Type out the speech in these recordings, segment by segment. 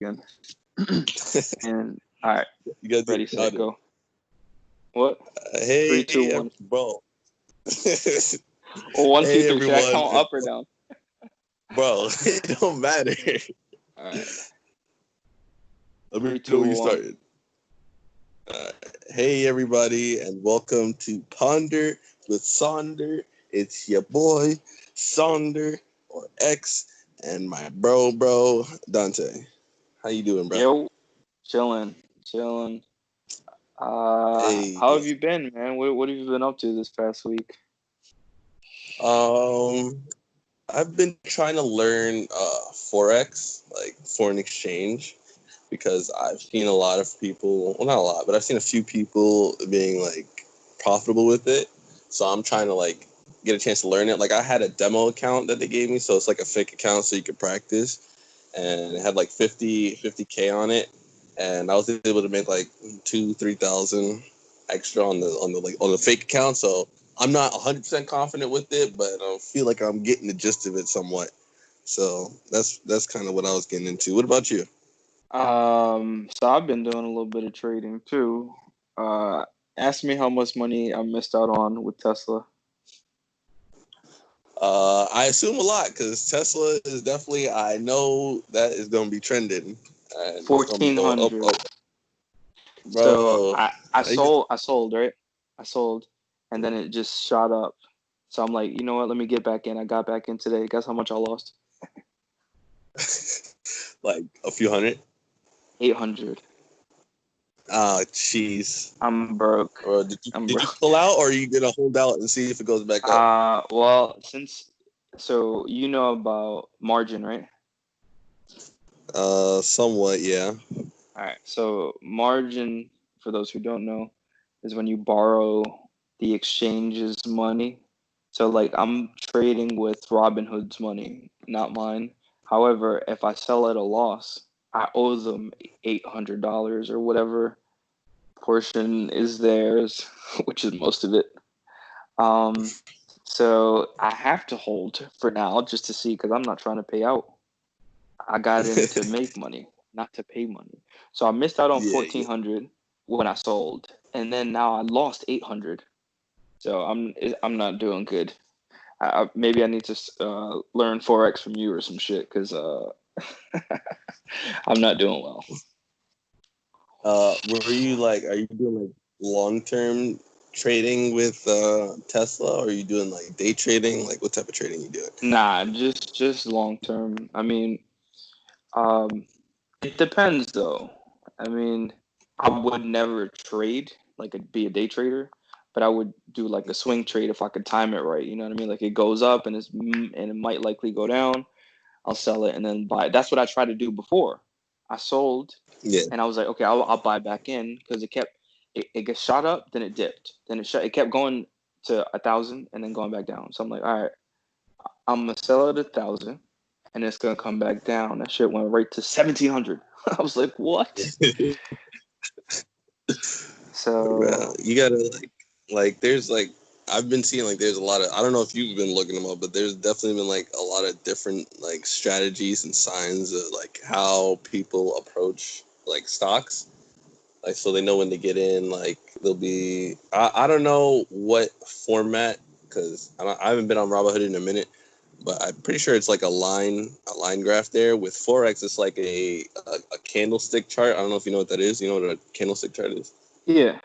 again. And all right, You gotta ready, do set, it. go. What? Hey, 3, 2, 1. bro. Well, 1, 2, Hey, 3. Should I everyone. count up or down? Bro, it don't matter. All right. Let 3, me 2, know when you 1. started. Hey, everybody, and welcome to Ponder with Sonder. It's your boy, Sonder, or X, and my bro, Dante. How you doing, bro? Yo, chilling. How have Hey, you been, man? What have you been up to this past week? um, I've been trying to learn Forex, like foreign exchange, because I've seen a lot of people, well, not a lot, but I've seen a few people being like profitable with it. So I'm trying to like get a chance to learn it. Like I had a demo account that they gave me, so it's like a fake account so you could practice, and it had like 50K on it, and I was able to make like 2,000-3,000 extra on the fake account. So I'm not 100% confident with it, but I feel like I'm getting the gist of it somewhat. So that's kind of what I was getting into. What about you? So I've been doing a little bit of trading too. Uh, Ask me how much money I missed out on with Tesla. I assume a lot because Tesla is definitely. I know that is going to be trending and it's going to be going up, 1,400. up, So bro. I I get- sold, right? I sold, and then it just shot up. So I'm like, you know what? Let me get back in. I got back in today. Guess how much I lost? like a few hundred. 800. Ah, jeez. I'm broke. Bro, did you I'm did you broke. pull out or are you gonna hold out and see if it goes back up? Well, so you know about margin, right? Somewhat, yeah. All right. So margin, for those who don't know, is when you borrow the exchange's money. So like I'm trading with Robinhood's money, not mine. However, if I sell at a loss, I owe them $800 or whatever portion is theirs, which is most of it. Um, so I have to hold for now just to see because I'm not trying to pay out. I got in to make money, not to pay money. So I missed out on Yeah, 1,400 when I sold, and then now I lost 800. So I'm not doing good. Maybe I need to learn forex from you or some shit because I'm not doing well. Were you like, are you doing like long term trading with Tesla, or are you doing like day trading? Like, what type of trading you doing? Nah, just long term. I mean, it depends though. I mean, I would never trade like be a day trader, but I would do like a swing trade if I could time it right. You know what I mean? Like it goes up and it might likely go down. I'll sell it and then buy. That's what I tried to do before. I sold Yeah. and I was like, okay, I'll buy back in because it gets shot up, then it dipped, then it kept going to 1,000 and then going back down. So I'm like, all right, I'm gonna sell it 1,000 and it's gonna come back down. That shit went right to 1,700. I was like, what? Well, So you gotta like there's like I've been seeing like there's a lot of I don't know if you've been looking them up, but there's definitely been like a lot of different like strategies and signs of like how people approach like stocks. Like so they know when to get in. Like they'll be I don't know what format because I haven't been on Robinhood in a minute, but I'm pretty sure it's like a line graph there. With Forex, it's like a candlestick chart. I don't know if you know what that is. You know what a candlestick chart is? yeah.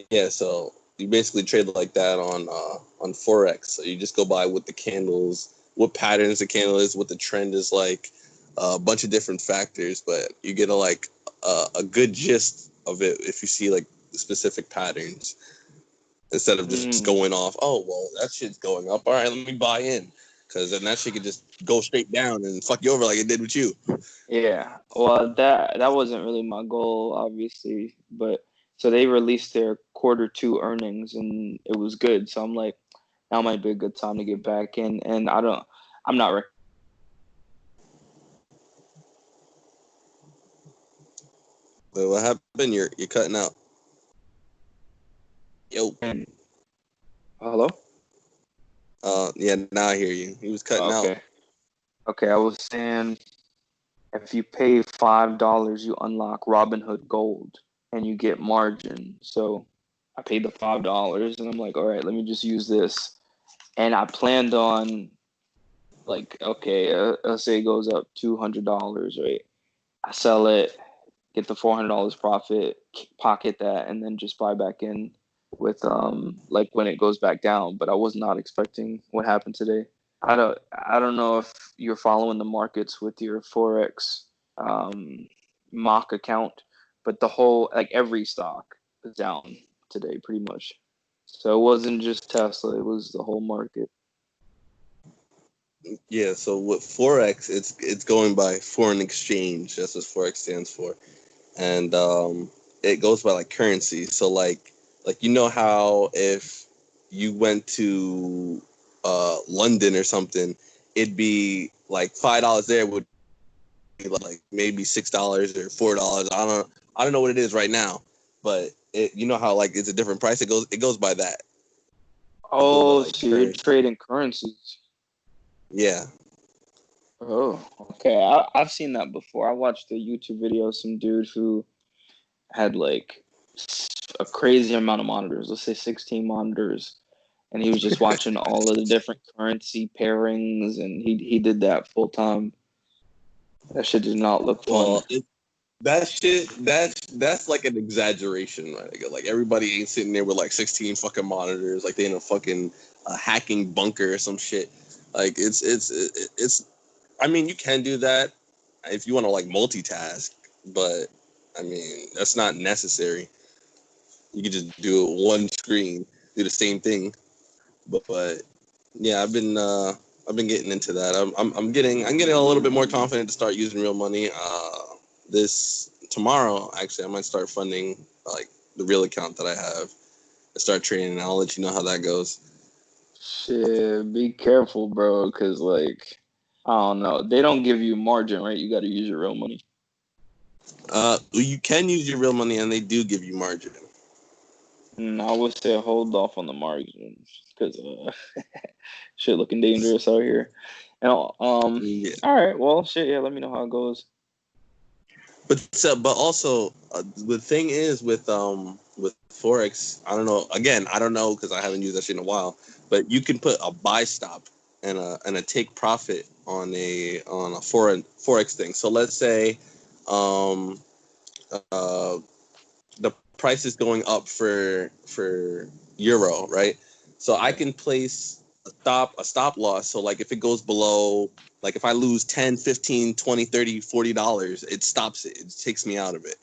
Yeah, so you basically trade like that on Forex. So you just go by what the candles, what patterns the candle is, what the trend is like, a bunch of different factors, but you get a good gist of it if you see like specific patterns instead of just Mm, going off. Oh well, that shit's going up. All right, let me buy in because then that shit could just go straight down and fuck you over like it did with you. yeah. Well, that wasn't really my goal, obviously, but so they released their quarter 2 earnings and it was good. So I'm like, now might be a good time to get back in. And I'm not But what happened? You're cutting out. Yo. recommending. Hello? Yeah, now I hear you. He was cutting out. Okay. Okay, I was saying if you pay $5, you unlock Robinhood Gold and you get margin. So I paid the $5 and I'm like, all right, let me just use this. And I planned on like, okay, let's say it goes up $200, right? I sell it, get the $400 profit, pocket that, and then just buy back in with like when it goes back down. But I was not expecting what happened today. I don't know if you're following the markets with your forex um, mock account, but the whole like every stock is down today pretty much. So it wasn't just Tesla; it was the whole market. Yeah, so with forex, it's going by foreign exchange. That's what forex stands for, and it goes by like currency. So like you know how if you went to London or something, it'd be like $5 there would be like maybe $6 or $4. I don't know what it is right now, but you know how like it's a different price. It goes by that. It goes by Oh, like so you're currency. trading currencies. Yeah. Oh, okay. I've seen that before. I watched a YouTube video of some dude who had like a crazy amount of monitors, let's say 16 monitors, and he was just watching all of the different currency pairings, and he did that full time. That shit did not look fun. Well, that shit, that's like an exaggeration, right? Like everybody ain't sitting there with like 16 fucking monitors, like they in a fucking hacking bunker or some shit. Like it's. I mean, you can do that if you want to like multitask, but I mean that's not necessary. You can just do it one screen, do the same thing. But yeah, I've been getting into that. I'm getting a little bit more confident to start using real money. This tomorrow actually I might start funding like the real account that I have and start trading, and I'll let you know how that goes. Shit, be careful, bro, because like I don't know, they don't give you margin, right? You got to use your real money. You can use your real money, and they do give you margin. I would say hold off on the margins because shit looking dangerous out here. And Yeah. all right, well, shit, yeah. Let me know how it goes. But also the thing is with forex, I don't know. Again, I don't know because I haven't used that shit in a while. But you can put a buy stop and a take profit on a foreign forex thing. So let's say um, uh, the price is going up for euro, right? So I can place a stop loss. So like if it goes below, like if I lose 10, 15, 20, 30, $40, it stops it. It takes me out of it.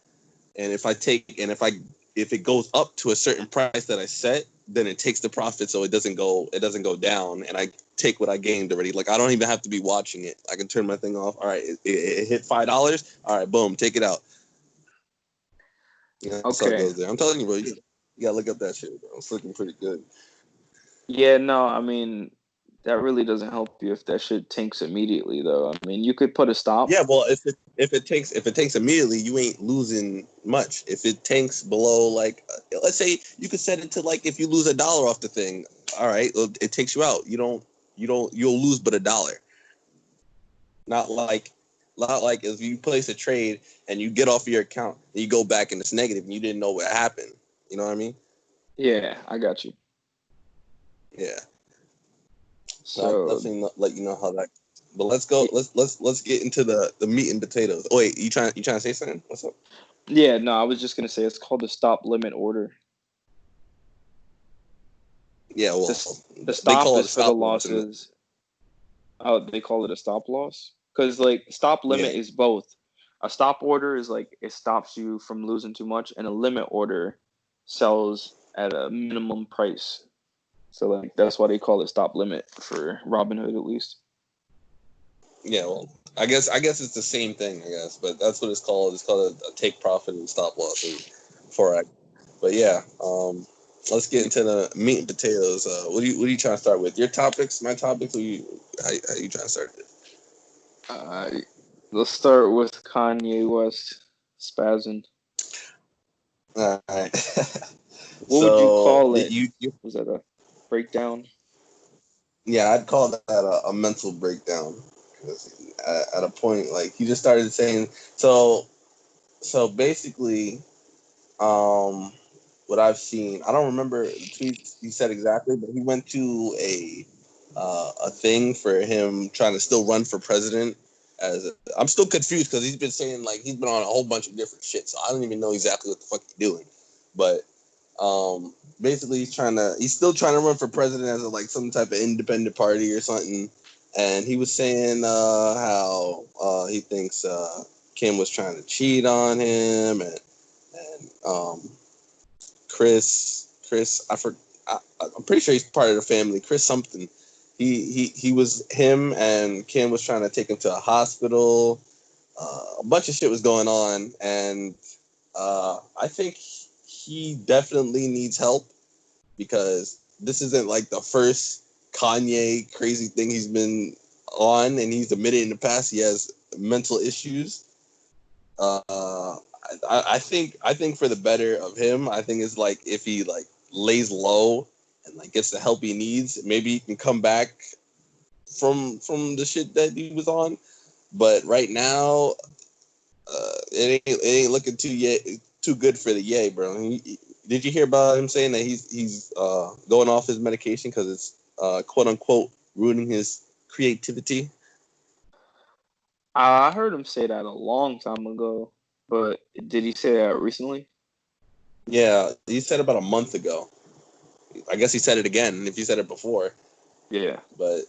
And if it goes up to a certain price that I set, then it takes the profit so it doesn't go down, and I take what I gained already. Like I don't even have to be watching it. I can turn my thing off. All right, it hit $5. All right, boom, take it out. Yeah, that's how it Okay. goes there. I'm telling you, bro. You gotta look up that shit, bro. It's looking pretty good. Yeah, no, I mean that really doesn't help you if that shit tanks immediately, though. I mean, you could put a stop. Yeah, well, if it tanks immediately, you ain't losing much. If it tanks below, like let's say you could set it to like if you lose $1 off the thing, all right, well, it takes you out. You'll lose but $1. Not like not like if you place a trade and you get off your account and you go back and it's negative and you didn't know what happened. You know what I mean? Yeah, I got you. Yeah. So I'll So, definitely let you know how that. But let's go. Let's get into the meat and potatoes. Oh wait, you trying to say something? What's up? yeah, no, I was just gonna say it's called the stop limit order. Yeah, well, The they stop call it is a for the stop loss, and losses. Oh, they call it a stop loss because like stop limit yeah, is both. A stop order is like it stops you from losing too much, and a limit order sells at a minimum price. So like that's why they call it stop limit for Robinhood at least. yeah. Well, I guess it's the same thing. I guess, but that's what it's called. It's called a take profit and stop loss and forex. But yeah, let's get into the meat and potatoes. What are you trying to start with? Your topics, my topics. How you trying to start it? Uh, let's start with Kanye West spazzing. All right. What would you So call it? you Was that a breakdown? yeah, I'd call that a mental breakdown. at a point, like he just started saying so. So basically, um, what I've seen, I don't remember the tweets he said exactly, but he went to a thing for him trying to still run for president. I'm still confused because he's been saying like he's been on a whole bunch of different shit, so I don't even know exactly what the fuck he's doing. But basically, he's still trying to run for president as like some type of independent party or something. And he was saying how he thinks Kim was trying to cheat on him, and Chris, I'm pretty sure he's part of the family. Chris something. He was him and Kim was trying to take him to a hospital. A bunch of shit was going on, and I think he definitely needs help because this isn't like the first Kanye crazy thing he's been on, and he's admitted in the past he has mental issues. I think for the better of him, I think it's like if he like lays low and like gets the help he needs, maybe he can come back from the shit that he was on. But right now, it ain't looking too good for the Ye, bro. Did you hear about him saying that he's going off his medication because it's quote unquote ruining his creativity? I heard him say that a long time ago, but did he say that recently? Yeah, he said about a month ago. I guess he said it again if he said it before. Yeah. But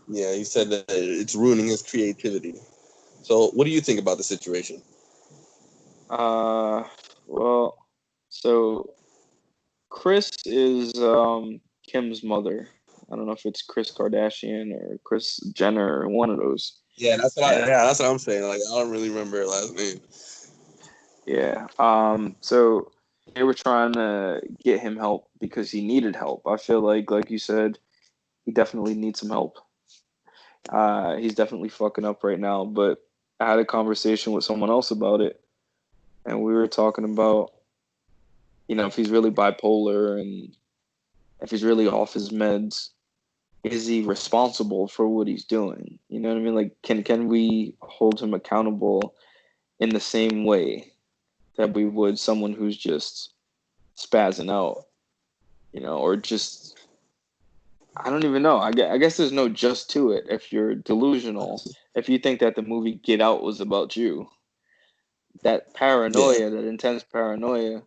yeah, he said that it's ruining his creativity. So, what do you think about the situation? Uh, well, so Chris is Kim's mother. I don't know if it's Chris Kardashian or Chris Jenner or one of those. And That's what I'm saying. Like, I don't really remember her last name. yeah, so they were trying to get him help because he needed help. I feel like you said, he definitely needs some help. He's definitely fucking up right now. But I had a conversation with someone else about it, and we were talking about, if he's really bipolar and if he's really off his meds, is he responsible for what he's doing? You know what I mean? Like, can we hold him accountable in the same way that we would someone who's just spazzing out, or just, I don't even know. I guess there's no just to it. If you're delusional, if you think that the movie Get Out was about you, that Yeah, paranoia, that intense paranoia,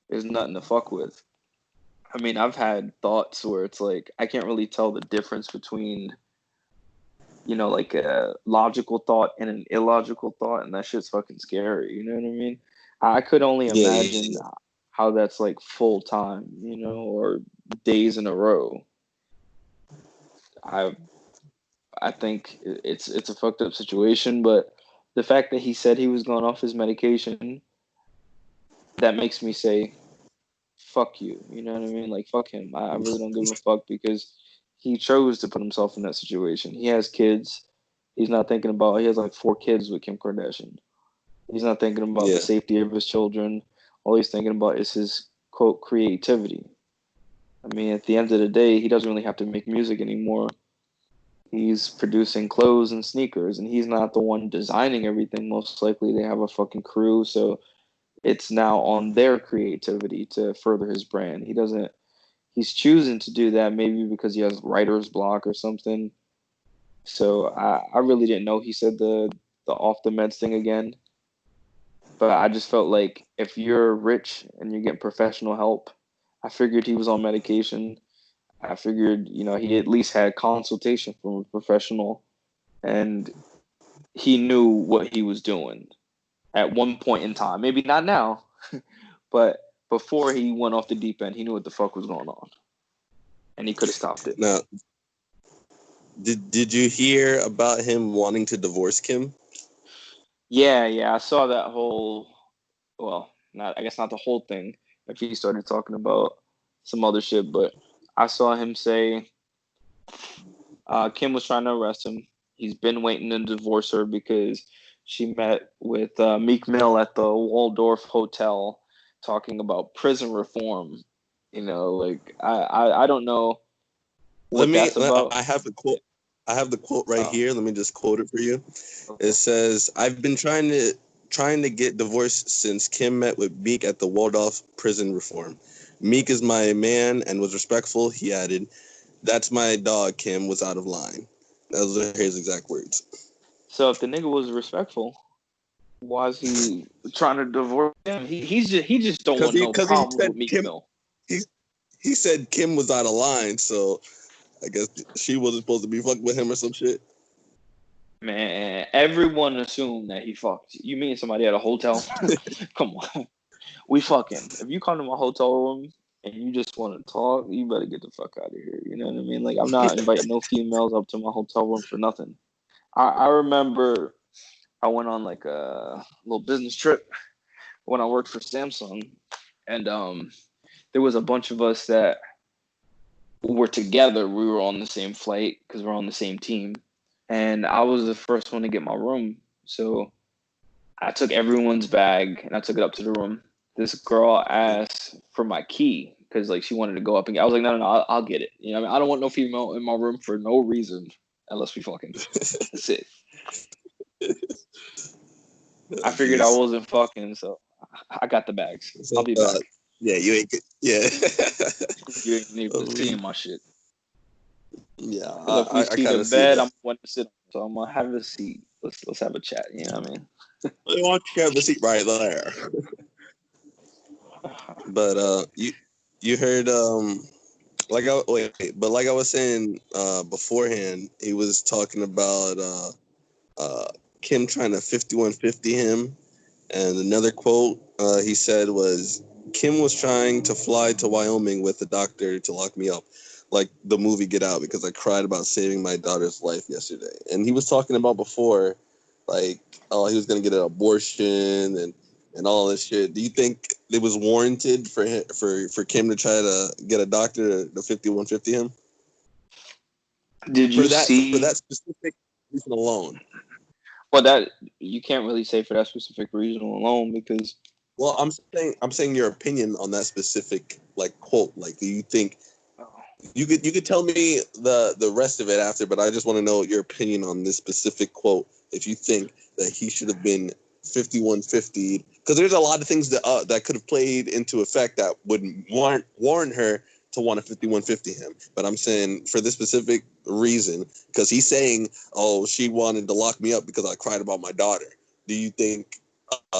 is nothing to fuck with. I mean, I've had thoughts where it's like I can't really tell the difference between, like a logical thought and an illogical thought, and that shit's fucking scary. You know what I mean? I could only imagine yeah. how that's like full time, or days in a row. I I think it's a fucked up situation, but the fact that he said he was going off his medication, that makes me say, fuck you. You know what I mean? Like, fuck him. I really don't give a fuck because he chose to put himself in that situation. He has kids. He has like 4 kids with Kim Kardashian. He's not thinking about the Yeah, safety of his children. All he's thinking about is his quote creativity. I mean, at the end of the day, he doesn't really have to make music anymore. He's producing clothes and sneakers, and he's not the one designing everything. Most likely, they have a fucking crew, so it's now on their creativity to further his brand. He's choosing to do that maybe because he has writer's block or something. So I really didn't know he said the off the meds thing again. But I just felt like if you're rich and you're getting professional help, I figured he was on medication. I figured, he at least had consultation from a professional, and he knew what he was doing at one point in time. Maybe not now, but before he went off the deep end, he knew what the fuck was going on, and he could have stopped it. now did you hear about him wanting to divorce Kim? Yeah, yeah, I saw that whole. Well, not I guess not the whole thing. If he started talking about some other shit, but I saw him say Kim was trying to arrest him. He's been waiting to divorce her because she met with Meek Mill at the Waldorf Hotel talking about prison reform. Like I don't know Let what me. that's about. I have a quote. I have the quote right Oh, here. Let me just quote it for you. It okay. says, "I've been trying to get divorced since Kim met with Meek at the Waldorf prison reform. Meek is my man and was respectful." He added, "That's my dog. Kim was out of line." Those are his exact words. So if the nigga was respectful, why is he trying to divorce him? He just don't Because want he no because he problems said with Meek Kim Mill. he he said Kim was out of line, so I guess she wasn't supposed to be fucking with him or some shit. Man, everyone assumed that he fucked. You mean somebody at a hotel? Come on. We fucking. If you come to my hotel room and you just want to talk, you better get the fuck out of here. You know what I mean? Like, I'm not inviting no females up to my hotel room for nothing. I remember I went on like a little business trip when I worked for Samsung, and there was a bunch of us that were together. We were on the same flight because we're on the same team, and I was the first one to get my room. So I took everyone's bag and I took it up to the room. This girl asked for my key because like she wanted to go up and get. I was like, no, I'll get it. You know, what I mean, I don't want no female in my room for no reason unless we fucking. That's it. I figured I Jeez. wasn't fucking, so I got the bags. So, I'll be back. yeah, you ain't good. Yeah. You ain't even Oh, seeing my shit. yeah, Because if we I see kind the of see bed, that. I'm going to sit on. So I'm gonna have a seat. Let's have a chat. You know what I mean? I want you to have the seat right there. But you heard like I was saying beforehand, he was talking about uh Kim trying to 5150 him, and another quote he said was, "Kim was trying to fly to Wyoming with the doctor to lock me up, like the movie Get Out, because I cried about saving my daughter's life yesterday." And he was talking about before, like, oh, he was gonna get an abortion and all this shit. Do you think it was warranted for him, for Kim to try to get a doctor to 5150 him Did you for see? that specific reason alone? Well, that you can't really say for that specific reason alone because Well, I'm saying your opinion on that specific like quote. Like, do you think you could tell me the rest of it after, but I just want to know your opinion on this specific quote. If you think that he should have been 5150, because there's a lot of things that could have played into effect that would warrant her to want to 5150 him. But I'm saying for this specific reason, because he's saying, "Oh, she wanted to lock me up because I cried about my daughter." Do you think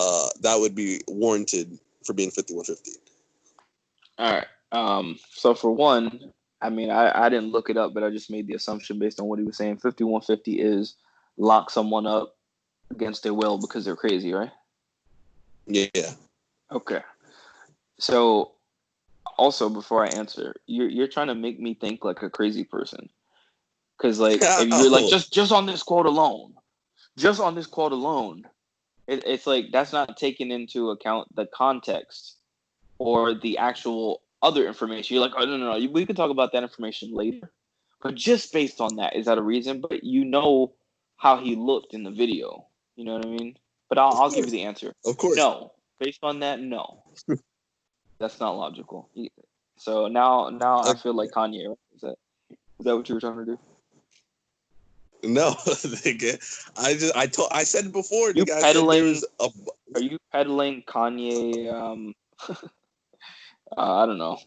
that would be warranted for being 5150? all right. So for one, I mean, I didn't look it up, but I just made the assumption based on what he was saying. 5150 is lock someone up against their will because they're crazy, right? Yeah. Okay. So also before I answer, you're trying to make me think like a crazy person because like if you're like Oh, just on this quote alone, just on this quote alone, it's like that's not taking into account the context or the actual other information. You're like, oh no, we can talk about that information later. But just based on that, is that a reason? But you know how he looked in the video. You know what I mean? But of I'll give you course. the answer. Of course. No. Based on that, no. That's not logical. So now I Okay. feel like Kanye. Right? Is that what you were trying to do? No, nigga. I said it before, You nigga. I said peddling? there's a Are you peddling Kanye? I don't know.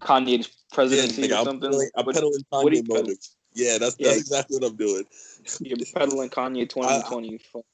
Kanye's yeah, presidency or nigga. something? Like I'm peddling what are you Kanye peddling? motives. Yeah, that's Yeah, exactly what I'm doing. you're peddling Kanye I 2020.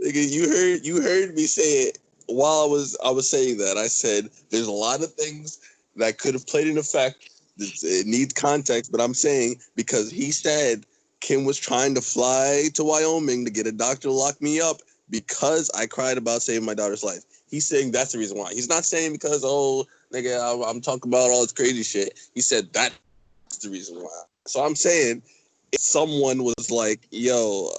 Nigga, you heard me say it while I was saying that. I said there's a lot of things that could have played an effect. It needs context, but I'm saying because he said Kim was trying to fly to Wyoming to get a doctor to lock me up because I cried about saving my daughter's life. He's saying that's the reason why. He's not saying because, oh, nigga, I'm talking about all this crazy shit. He said that's the reason why. So I'm saying if someone was like, yo,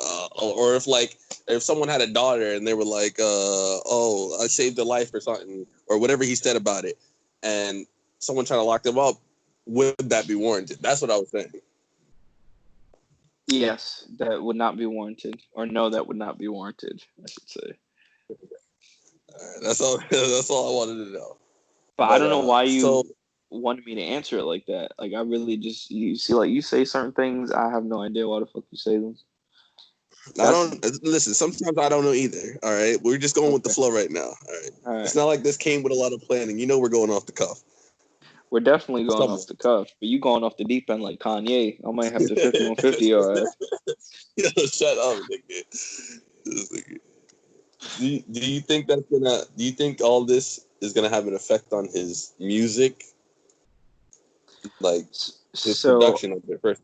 or if someone had a daughter and they were like, oh, I saved their life or something, or whatever he said about it, and someone trying to lock them up, would that be warranted? That's what I was saying. Yes, that would not be warranted. Or no, that would not be warranted, I should say. All right, that's all. That's all I wanted to know. But I But don't know why so you wanted me to answer it like that. Like I really just you see like you say certain things, I have no idea why the fuck you say them. I That's don't listen. Sometimes I don't know either. All right, we're just going with the okay. flow right now. All right, All right. it's not like this came with a lot of planning. You know, we're going off the cuff. We're definitely going off Somewhat. the cuff, but you going off the deep end like Kanye. I might have to 5150 your ass. Yo, shut up, nigga. This nigga. Do you think that's gonna? Do you think all this is gonna have an effect on his music, like his So production of it first?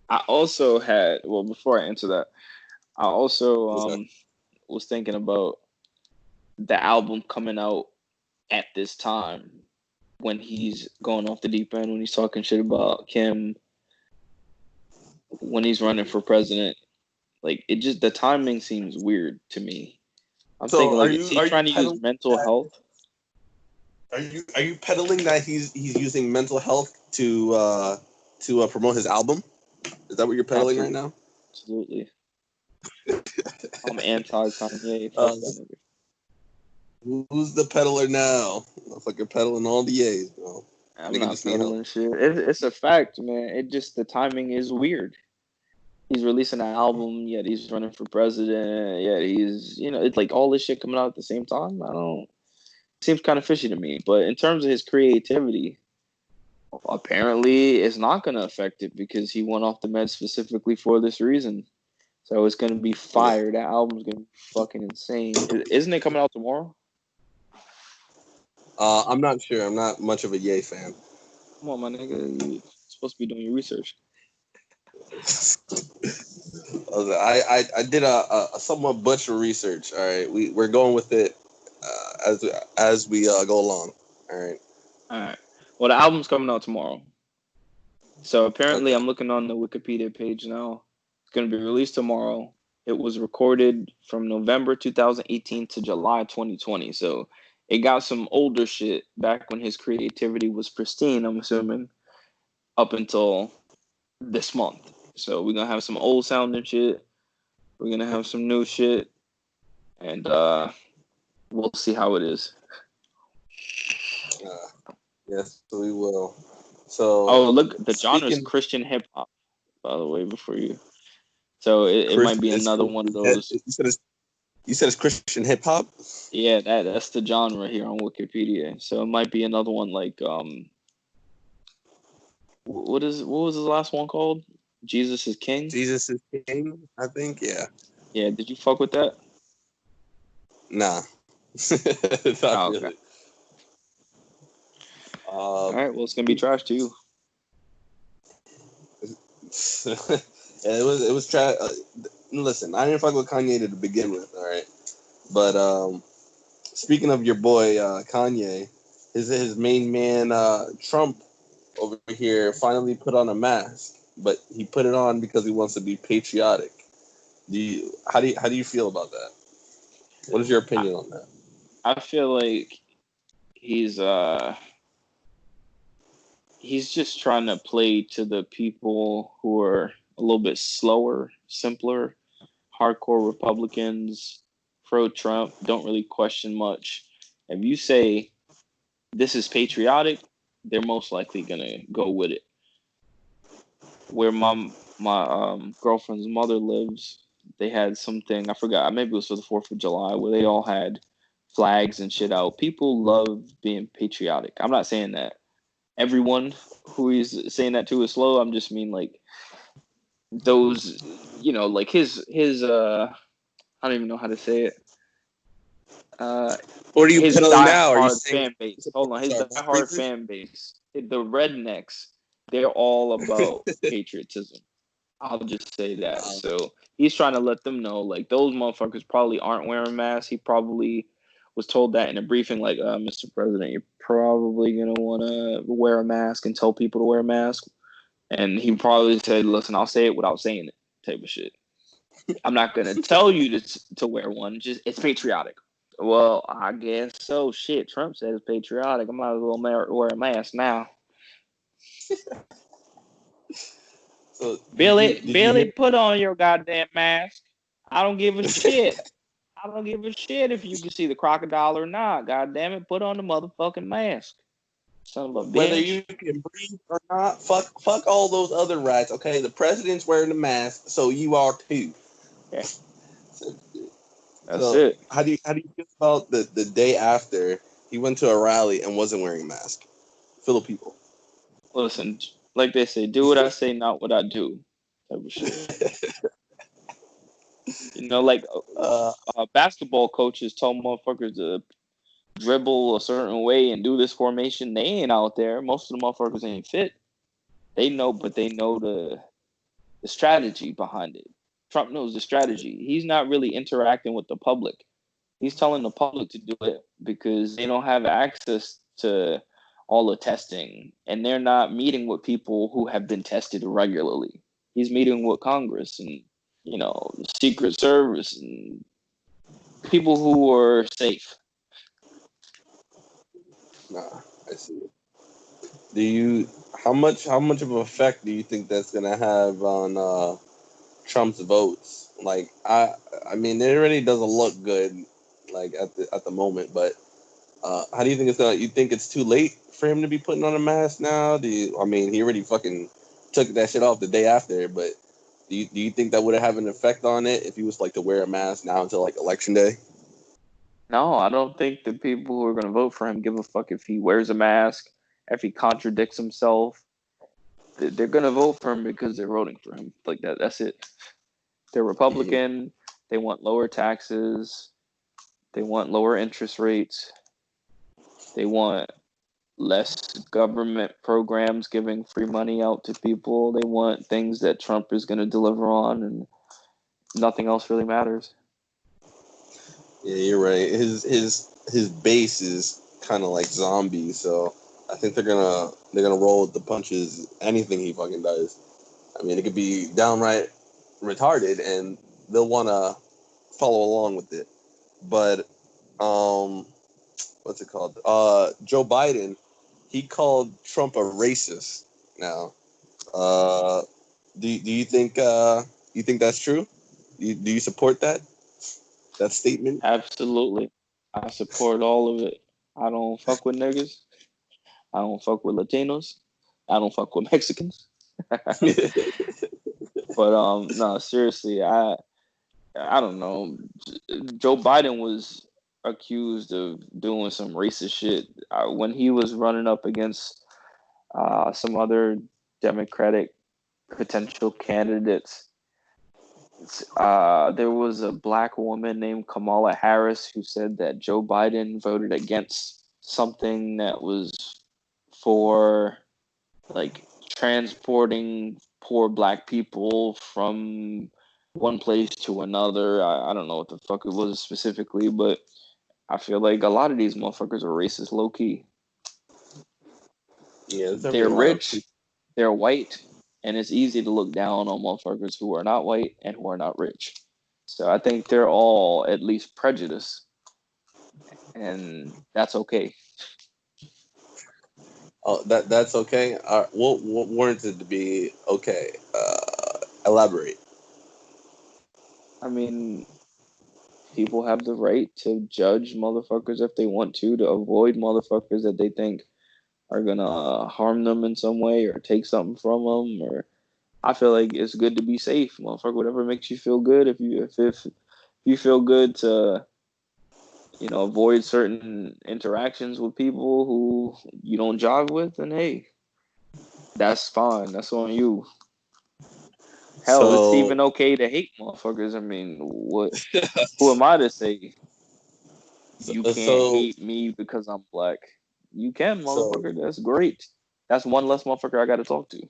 I also had well before I answer that, I also What's that? was thinking about the album coming out at this time when he's going off the deep end, when he's talking shit about Kim, when he's running for president. Like it just the timing seems weird to me. I'm thinking So like is he are you trying to use peddling mental that? health? Are you peddling that he's using mental health to promote his album? Is that what you're peddling right Absolutely. now? Absolutely. I'm anti Kanye. Fuck Uh, that nigga. who's the peddler now? Motherfucker peddling all the A's, bro. I'm Nigga not just need help. peddling shit. It's a fact, man. It just the timing is weird. He's releasing an album, yet he's running for president, yet he's it's like all this shit coming out at the same time. I don't seems kind of fishy to me. But in terms of his creativity, apparently it's not gonna affect it because he went off the meds specifically for this reason. So it's gonna be Yeah. fire. That album's gonna be fucking insane. Isn't it coming out tomorrow? I'm not sure. I'm not much of a Ye fan. Come on, my nigga. You're supposed to be doing your research. I did a somewhat butcher research. All right, we're going with it as we go along. All right. All right. Well, the album's coming out tomorrow. So apparently, Okay. I'm looking on the Wikipedia page now. It's going to be released tomorrow. It was recorded from November 2018 to July 2020. So it got some older shit back when his creativity was pristine, I'm assuming, up until this month. So we're going to have some old sounding shit. We're going to have some new shit. And we'll see how it is. Yes, we will. So Oh, look, the genre is speaking Christian hip hop, by the way, before you. So it might Christian, be another one of those. you said it's Christian hip hop. Yeah, that's the genre here on Wikipedia. So it might be another one like what was the last one called? Jesus is King. Jesus is King. I think. Yeah. Yeah, did you fuck with that? Nah. Not Oh, okay. really. All right. Well, it's gonna be trash too. Yeah, it was listen, I didn't fuck with Kanye to begin with. All right, but speaking of your boy Kanye, his main man Trump over here finally put on a mask, but he put it on because he wants to be patriotic. How do you feel about that? What is your I, opinion on that? I feel like he's uh he's just trying to play to the people who are a little bit slower, simpler, hardcore Republicans, pro Trump, don't really question much. If you say this is patriotic, they're most likely gonna go with it. Where my girlfriend's mother lives, they had something I forgot. Maybe it was for the 4th of July, where they all had flags and shit out. People love being patriotic. I'm not saying that everyone who he's saying that to is slow. I'm just mean like those, like his. I don't even know how to say it. Uh, What are you his peddling now? Are you diehard saying fan base. Hold on, his sorry, diehard briefly? fan base, the rednecks, they're all about patriotism. I'll just say that. So he's trying to let them know, like those motherfuckers probably aren't wearing masks. He probably was told that in a briefing, like, Mr. President, you're probably gonna want to wear a mask and tell people to wear a mask. And he probably said, "Listen, I'll say it without saying it," type of shit. I'm not gonna tell you to wear one. Just it's patriotic. Well, I guess so. Shit, Trump said it's patriotic. I might as well wear a mask now. So did you Billy, hear? put on your goddamn mask. I don't give a shit. I don't give a shit if you can see the crocodile or not. God damn it, put on the motherfucking mask. Son of a Whether bitch. you can breathe or not, fuck all those other rights. Okay, the president's wearing the mask, so you are too. Yeah, So, that's so it. how do you feel about the day after he went to a rally and wasn't wearing a mask? Full of people. Listen, like they say, do what I say, not what I do. Type of shit. You know, like uh, basketball coaches tell motherfuckers to dribble a certain way and do this formation. They ain't out there. Most of the motherfuckers ain't fit. They know, but they know the strategy behind it. Trump knows the strategy. He's not really interacting with the public. He's telling the public to do it because they don't have access to all the testing and they're not meeting with people who have been tested regularly. He's meeting with Congress and, the Secret Service and people who are safe. nah, I see. Do you how much of an effect do you think that's gonna have on Trump's votes? Like I mean it already doesn't look good like at the moment, but how do you think it's gonna? You think it's too late for him to be putting on a mask now? I mean, he already fucking took that shit off the day after, but do you think that would have an effect on it if he was like to wear a mask now until like election day? No, I don't think the people who are going to vote for him give a fuck if he wears a mask, if he contradicts himself. They're going to vote for him because they're voting for him. Like that. That's it. They're Mhm. Republican. They want lower taxes. They want lower interest rates. They want less government programs giving free money out to people. They want things that Trump is going to deliver on, and nothing else really matters. Yeah, you're right. His base is kind of like zombies, so I think they're gonna roll with the punches. Anything he fucking does. I mean, it could be downright retarded, and they'll want to follow along with it. But um, what's it called? Joe Biden, he called Trump a racist. Now, uh, do you think that's true? Do you support that statement? Absolutely. I support all of it. I don't fuck with niggas. I don't fuck with Latinos. I don't fuck with Mexicans. But no, seriously, I don't know. Joe Biden was accused of doing some racist shit when he was running up against some other Democratic potential candidates. There was a black woman named Kamala Harris who said that Joe Biden voted against something that was for like transporting poor black people from one place to another. I don't know what the fuck it was specifically, but I feel like a lot of these motherfuckers are racist low key. Yeah, there's They're definitely a lot of rich, people. they're white, and it's easy to look down on motherfuckers who are not white and who are not rich. So I think they're all at least prejudiced, and that's okay. Oh, that's okay. What warrants it to be okay? Elaborate. I mean, people have the right to judge motherfuckers if they want to avoid motherfuckers that they think are gonna harm them in some way or take something from them. Or I feel like it's good to be safe, motherfucker. Whatever makes you feel good. If you feel good to avoid certain interactions with people who you don't jive with, then hey, that's fine. That's on you. Hell, it's So even okay to hate motherfuckers. I mean, what? Who am I to say you can't so hate me because I'm black? You can, so motherfucker. That's great. That's one less motherfucker I got to talk to.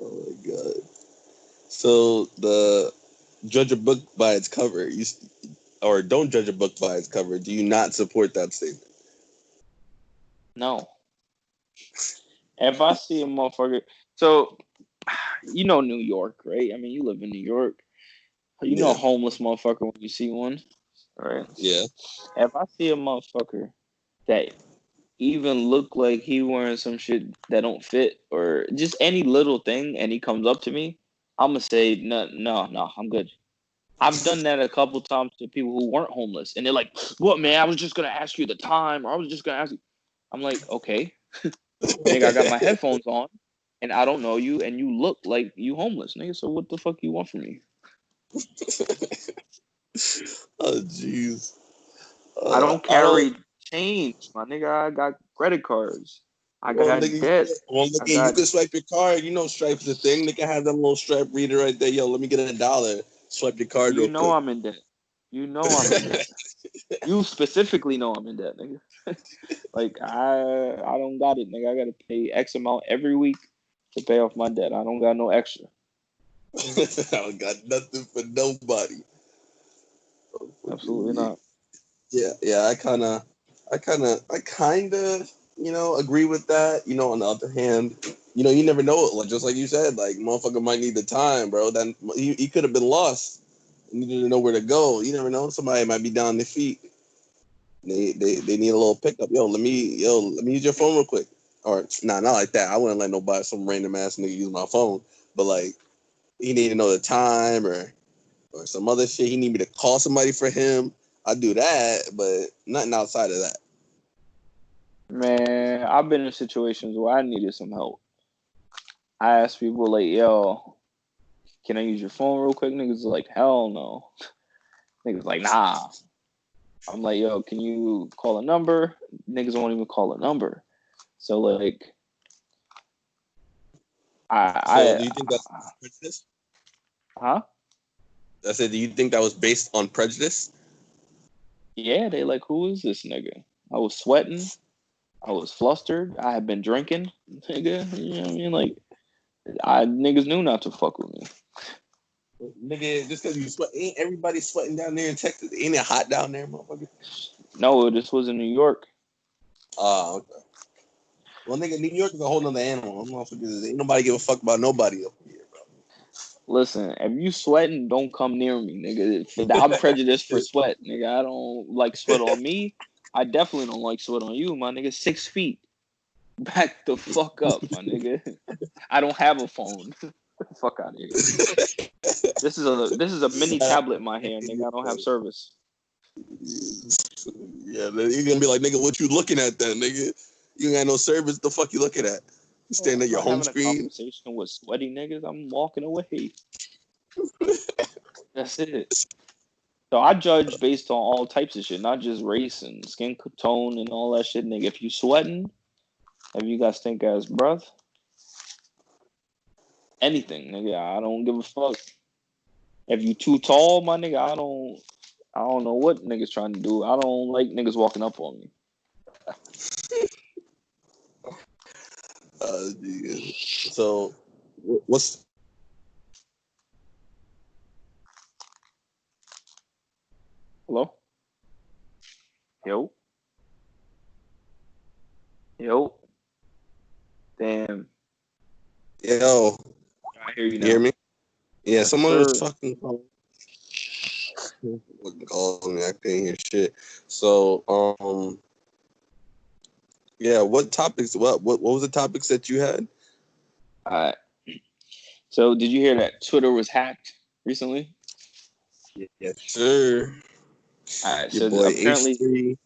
oh my god. So the judge a book by its cover. Or don't judge a book by its cover. Do you not support that statement? No. If I see a motherfucker, so New York, right? I mean, you live in New York. You know a Yeah. homeless motherfucker when you see one, right? Yeah. If I see a motherfucker that even look like he wearing some shit that don't fit or just any little thing and he comes up to me, I'm gonna say no, no, no, I'm good. I've done that a couple times to people who weren't homeless, and they're like, "What, man? I was just gonna ask you the time, or I was just gonna ask you." I'm like, "Okay, nigga, I got my headphones on, and I don't know you, and you look like you homeless, nigga. So what the fuck you want from me?" Oh jeez. I don't I don't. carry change, my nigga. I got credit cards. I Well, got nigga, debt. I you got. can swipe your card. You know, Stripe's the thing. They can have that little Stripe reader right there. Yo, let me get $1. Swipe your card You real know quick. I'm in debt. You know I'm in debt. You specifically know I'm in debt, nigga. Like I don't got it, nigga. I gotta pay X amount every week to pay off my debt. I don't got no extra. I don't got nothing for nobody. Absolutely not. Yeah, yeah. I kind of, agree with that. On the other hand, you never know. Like just like you said, like motherfucker might need the time, bro. Then he could have been lost. He needed to know where to go. You never know. Somebody might be down their feet. They need a little pickup. Let me use your phone real quick. Or nah, not like that. I wouldn't let nobody, some random ass nigga use my phone. But like he need to know the time or some other shit. He need me to call somebody for him. I do that, but nothing outside of that. Man, I've been in situations where I needed some help. I asked people like, yo, can I use your phone real quick? Niggas like, hell no. Niggas like, nah. I'm like, yo, can you call a number? Niggas won't even call a number. So like, So do you think that's I prejudice? huh? I said, do you think that was based on prejudice? Yeah, they like, who is this nigga? I was sweating. I was flustered. I had been drinking, nigga. You know what I mean? Like, niggas knew not to fuck with me. Nigga, just because you sweat, ain't everybody sweating down there in Texas? Ain't it hot down there, motherfucker? No, this was in New York. Okay. Well, nigga, New York is a whole nother animal. Motherfuckers, ain't nobody give a fuck about nobody up here, Listen, if you sweating, don't come near me, nigga. I'm prejudiced for sweat, nigga. I don't like sweat on me. I definitely don't like sweat on you, my nigga. 6 feet. Back the fuck up, my nigga. I don't have a phone. Fuck out of here. This is a mini tablet in my hand, nigga. I don't have service. Yeah, then you're gonna be like, nigga, what you looking at then, nigga? You ain't got no service. The fuck you looking at? You Yeah, standing at I'm your not home having a screen? conversation with sweaty niggas. I'm walking away. That's it. So I judge based on all types of shit, not just race and skin tone and all that shit, nigga. If you sweating, if you got stink ass breath, anything, nigga, I don't give a fuck. If you too tall, my nigga, I don't know what niggas trying to do. I don't like niggas walking up on me. Yeah. So, what's Hello? Yo? Yo? Damn. yo? I hear you You hear now. me? Yeah, Yes, someone was sir. fucking calling me. I couldn't hear shit. So, yeah. What topics? What was the topics that you had? Alright. So did you hear that Twitter was hacked recently? Yes, sir. Alright, Your so boy apparently H3.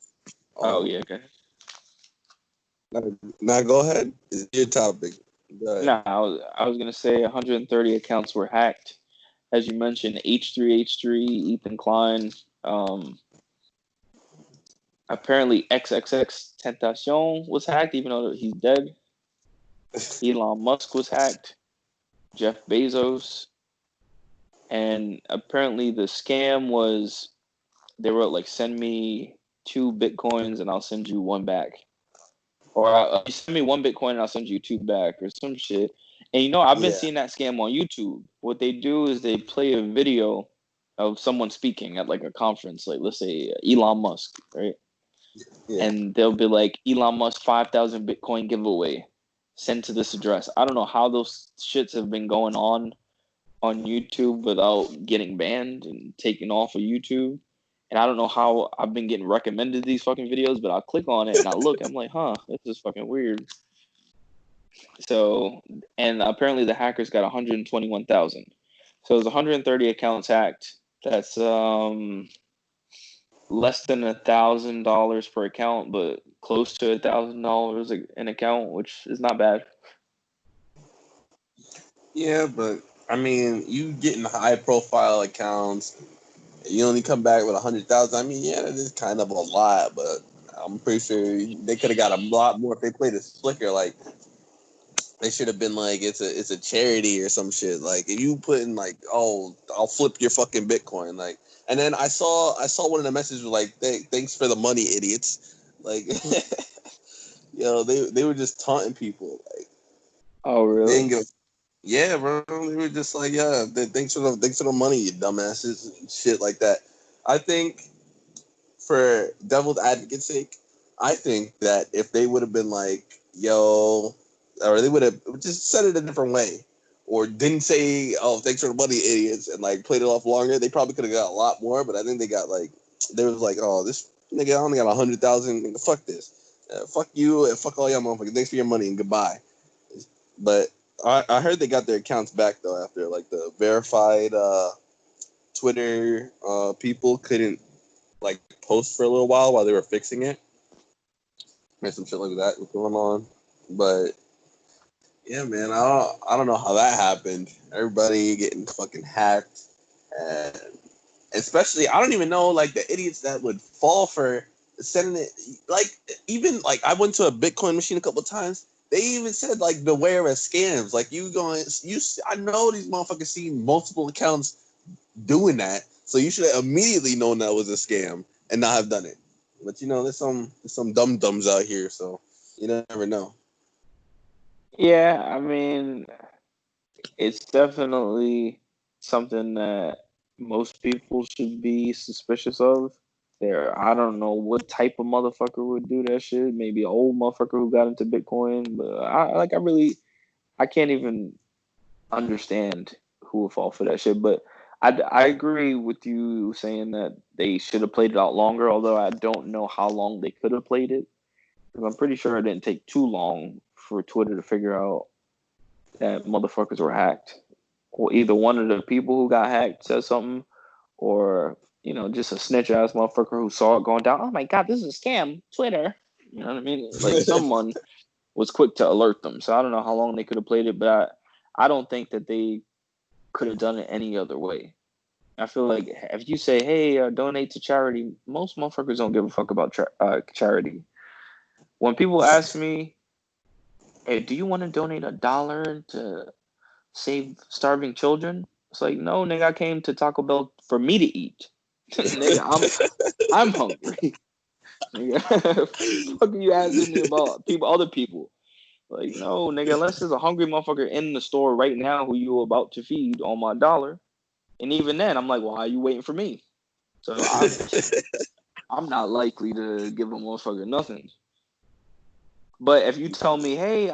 oh Um, yeah, okay. now go ahead. It's your topic. Go ahead. No, I was gonna say 130 accounts were hacked. As you mentioned, H3H3, Ethan Klein, apparently XXX Tentacion was hacked, even though he's dead. Elon Musk was hacked. Jeff Bezos, and apparently the scam was they wrote like, "Send me 2 bitcoins and I'll send you one back," or "You send me 1 bitcoin and I'll send you two back," or some shit. And I've been Yeah. seeing that scam on YouTube. What they do is they play a video of someone speaking at like a conference, like let's say Elon Musk, right? Yeah. And they'll be like, Elon Musk 5,000 Bitcoin giveaway, send to this address. I don't know how those shits have been going on YouTube without getting banned and taken off of YouTube. And I don't know how I've been getting recommended these fucking videos, but I'll click on it and I look, I'm like, huh, this is fucking weird. So, and apparently the hackers got 121,000. So it was 130 accounts hacked. That's less than $1,000 per account, but close to $1,000 an account, which is not bad. Yeah, but I mean, you getting high profile accounts, you only come back with 100,000. I mean, yeah, that is kind of a lot, but I'm pretty sure they could have got a lot more if they played it slicker. Like they should have been like it's a charity or some shit. Like if you put in like, oh, I'll flip your fucking Bitcoin. Like, and then I saw one of the messages like, thanks for the money, idiots. Like, they were just taunting people. Like Oh, they really? didn't give. Yeah, bro. They were just like, yeah, thanks for the money, you dumbasses, and shit like that. I think for devil's advocate's sake, I think that if they would have been like, yo, or they would have just said it a different way, or didn't say, oh, thanks for the money, idiots, and like played it off longer, they probably could have got a lot more. But I think they got like, they was like, oh, this nigga only got 100,000. Fuck this. Fuck you and fuck all y'all motherfuckers. Thanks for your money and goodbye. But I heard they got their accounts back though after like the verified Twitter people couldn't like post for a little while they were fixing it. And some shit like that was going on. But yeah, man, I don't know how that happened. Everybody getting fucking hacked, and especially I don't even know like the idiots that would fall for sending it. Like even like I went to a Bitcoin machine a couple of times. They even said like beware of scams. Like I know these motherfuckers seen multiple accounts doing that, so you should have immediately known that was a scam and not have done it. But there's some dum dums out here, so you never know. Yeah, I mean, it's definitely something that most people should be suspicious of. I don't know what type of motherfucker would do that shit. Maybe an old motherfucker who got into Bitcoin, but I can't even understand who would fall for that shit. But I agree with you saying that they should have played it out longer. Although I don't know how long they could have played it, because I'm pretty sure it didn't take too long for Twitter to figure out that motherfuckers were hacked. Or either one of the people who got hacked said something, or just a snitch ass motherfucker who saw it going down. Oh my god, this is a scam. Twitter. You know what I mean? Like someone was quick to alert them. So I don't know how long they could have played it, but I don't think that they could have done it any other way. I feel like if you say, "Hey, donate to charity," most motherfuckers don't give a fuck about charity. When people ask me, "Hey, do you want to donate $1 to save starving children?" It's like, no, nigga, I came to Taco Bell for me to eat. Nigga, I'm hungry. Nigga, fuck are you asking me about other people? Like, no, nigga, unless there's a hungry motherfucker in the store right now who you about to feed on my dollar. And even then, I'm like, why are you waiting for me? So I'm not likely to give a motherfucker nothing. But if you tell me, hey,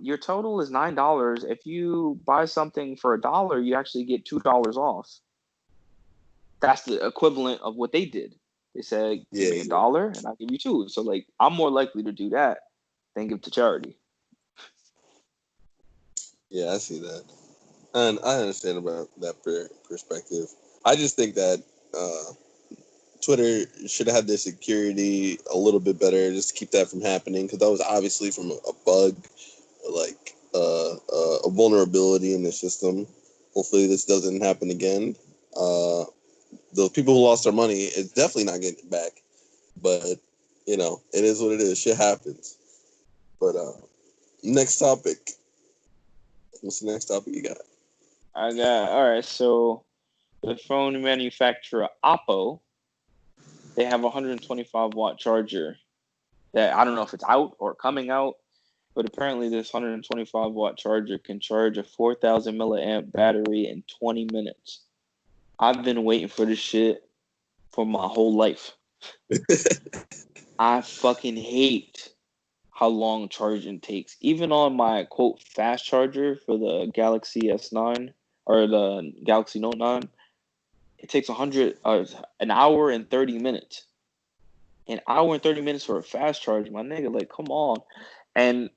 your total is $9. If you buy something for $1, you actually get $2 off. That's the equivalent of what they did. They said, give Yeah, me $1 and I'll give you two. So like, I'm more likely to do that than give to charity. yeah, I see that, and I understand about that perspective. I just think that Twitter should have had their security a little bit better just to keep that from happening because that was obviously from a bug, like a vulnerability in the system. Hopefully, this doesn't happen again. Uh, those people who lost their money, it's definitely not getting it back. But it is what it is. Shit happens. But next topic. What's the next topic you got? All right. So the phone manufacturer Oppo, they have a 125-watt charger that I don't know if it's out or coming out, but apparently this 125-watt charger can charge a 4,000 milliamp battery in 20 minutes. I've been waiting for this shit for my whole life. I fucking hate how long charging takes. Even on my quote fast charger for the Galaxy S9 or the Galaxy Note 9, it takes an hour and 30 minutes. An hour and 30 minutes for a fast charge, my nigga. Like, come on. And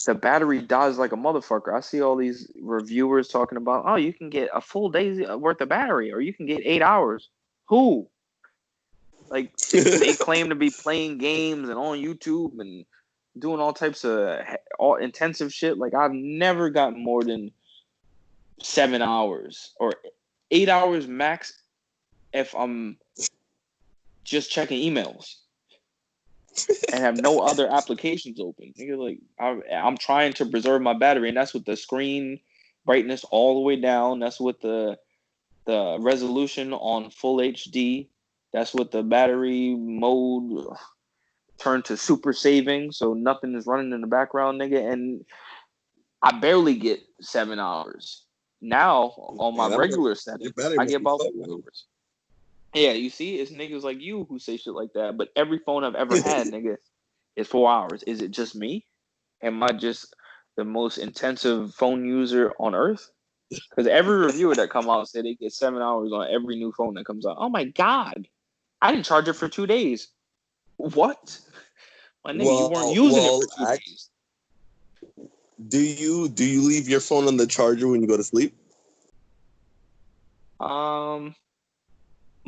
the battery dies like a motherfucker. I see all these reviewers talking about, oh, you can get a full day's worth of battery, or you can get 8 hours. Who? Like, they claim to be playing games and on YouTube and doing all types of all intensive shit. Like, I've never gotten more than 7 hours or 8 hours max if I'm just checking emails and have no other applications open. Nigga, like, I'm trying to preserve my battery, and that's with the screen brightness all the way down. That's with the resolution on full HD. That's with the battery mode turned to super saving, so nothing is running in the background, nigga. And I barely get 7 hours. Now on my Man, regular your settings, battery I must get be about fucked, 4 hours. Yeah, you see, it's niggas like you who say shit like that. But every phone I've ever had, nigga, is 4 hours. Is it just me? Am I just the most intensive phone user on earth? Because every reviewer that come out say they get 7 hours on every new phone that comes out. Oh my god, I didn't charge it for 2 days. What? My nigga, you weren't using it for 2 days. Do you leave your phone on the charger when you go to sleep?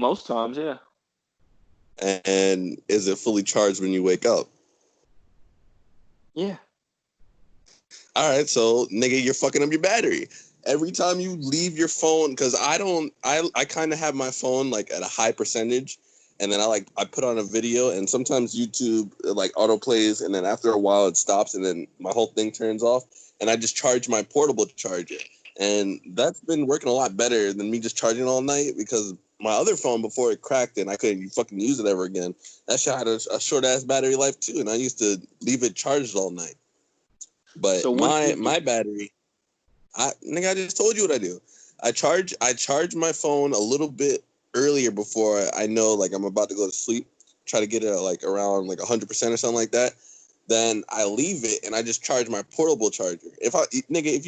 Most times, yeah. And is it fully charged when you wake up? Yeah. All right, so nigga, you're fucking up your battery. Every time you leave your phone, because I kind of have my phone like at a high percentage, and then I put on a video, and sometimes YouTube like auto plays, and then after a while it stops, and then my whole thing turns off, and I just charge my portable charger, and that's been working a lot better than me just charging all night, because my other phone before it cracked and I couldn't fucking use it ever again, that shit had a short ass battery life too, and I used to leave it charged all night. But So what you my do? battery, I just told you what I do. I charge my phone a little bit earlier before I know like I'm about to go to sleep. Try to get it like around like 100% or something like that. Then I leave it and I just charge my portable charger. If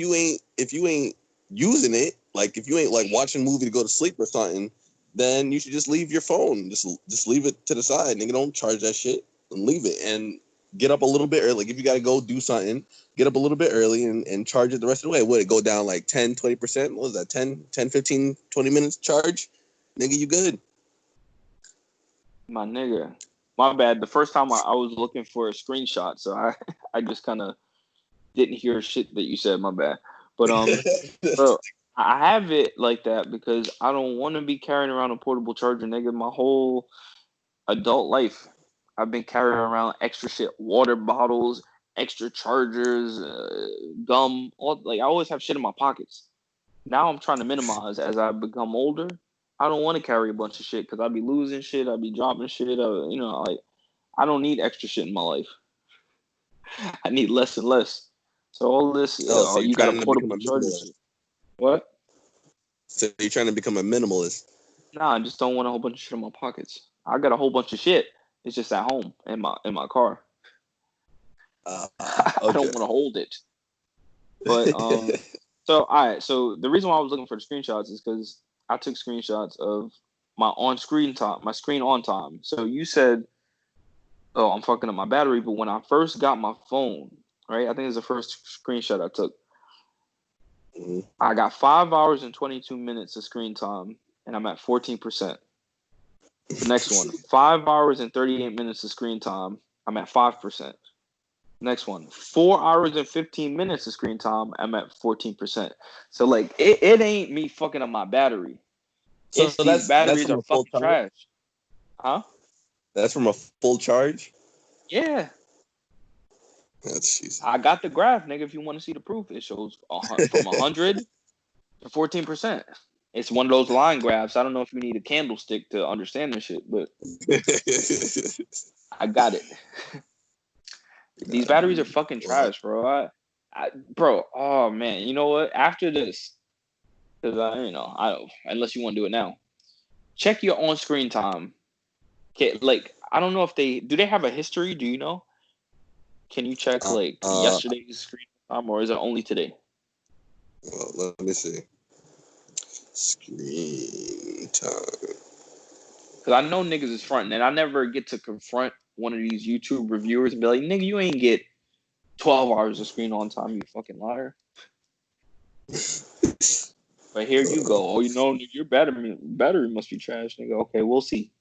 you ain't using it, like if you ain't like watching a movie to go to sleep or something, then you should just leave your phone. Just leave it to the side. Nigga, don't charge that shit and leave it and get up a little bit early. Like if you gotta go do something, get up a little bit early and charge it the rest of the way. Would it go down like 10, 20%? What was that? 10, 15, 20 minutes charge? Nigga, you good. My nigga. My bad. The first time I was looking for a screenshot, so I just kind of didn't hear shit that you said. My bad. But bro, I have it like that because I don't want to be carrying around a portable charger, nigga. My whole adult life, I've been carrying around extra shit, water bottles, extra chargers, gum. All like I always have shit in my pockets. Now I'm trying to minimize as I become older. I don't want to carry a bunch of shit because I'd be losing shit. I'd be dropping shit. Like I don't need extra shit in my life. I need less and less. So all this, Oh, so you're you got a trying to become portable a charger minimalist. shit. What? So you're trying to become a minimalist. Nah, I just don't want a whole bunch of shit in my pockets. I got a whole bunch of shit. It's just at home in my car. I don't Okay. want to hold it. But so all right. So the reason why I was looking for the screenshots is because I took screenshots of my on-screen time, my screen on time. So you said, "Oh, I'm fucking up my battery," but when I first got my phone, right? I think it's the first screenshot I took. Mhm. I got 5 hours and 22 minutes of screen time, and I'm at 14%. The next one, 5 hours and 38 minutes of screen time, I'm at 5%. Next one, 4 hours and 15 minutes of screen time, I'm at 14%. So like it ain't me fucking up my battery. So It's these that's batteries from are a full fucking charge. trash. Huh? That's from a full charge. Yeah. That's jeez. I got the graph, nigga. If you want to see the proof, it shows from 100 to 14%. It's one of those line graphs. I don't know if you need a candlestick to understand this shit, but I got it. These batteries are fucking Well, trash, bro. Bro, oh man, you know what? After this, because I don't. Unless you want to do it now, check your on-screen time. Okay, like I don't know if they have a history. Do you know? Can you check like uh, yesterday's screen time, or is it only today? well, let me see. Screen time. Because I know niggas is fronting, and I never get to confront one of these YouTube reviewers and be like, "Nigga, you ain't get 12 hours of screen on time, you fucking liar. But here you go. Oh, your battery must be trash, nigga. Okay, we'll see.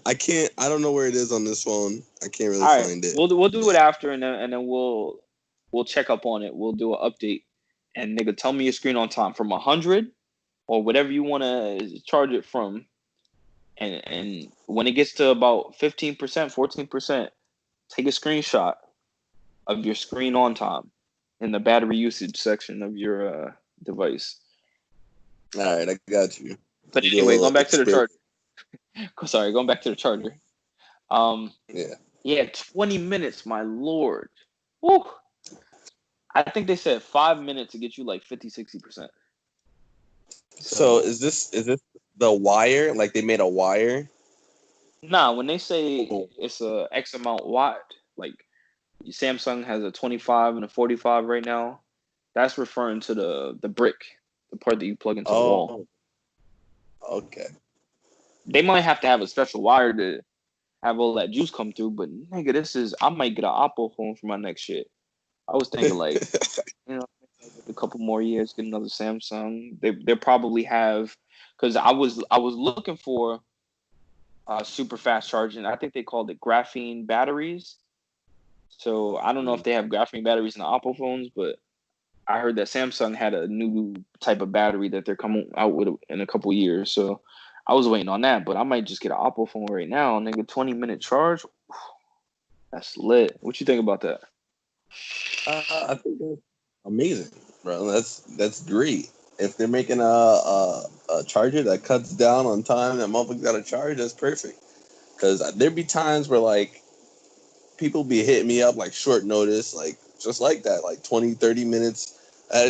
I can't. I don't know where it is on this phone. I can't really All right, find it. we'll do it after, and then we'll check up on it. We'll do an update, and nigga, tell me your screen on time from 100 or whatever you want to charge it from, and when it gets to about 15%, 14%, take a screenshot of your screen on time in the battery usage section of your device. All right, I got you. But You do a anyway, little going back to the expert. charger. Sorry, going back to the charger. Yeah. Yeah, 20 minutes, my lord. Woo. I think they said 5 minutes to get you like 50, 60%. So is this the wire? Like they made a wire? Nah, when they say Oh. it's a X amount watt, like Samsung has a 25 and a 45 right now, that's referring to the brick, the part that you plug into the wall. Oh. Okay. They might have to have a special wire to have all that juice come through, but nigga, I might get an Oppo phone for my next shit. I was thinking like, a couple more years, get another Samsung. They probably have, because I was looking for super fast charging. I think they called it graphene batteries. So I don't know if they have graphene batteries in the Oppo phones, but I heard that Samsung had a new type of battery that they're coming out with in a couple years. So I was waiting on that, but I might just get an Oppo phone right now. Nigga, 20-minute charge. That's lit. What you think about that? I think that's amazing, bro. That's great. If they're making a charger that cuts down on time that motherfucker got to charge, that's perfect. Because there'd be times where like people be hitting me up like short notice, like just like that, like 20, 30 minutes.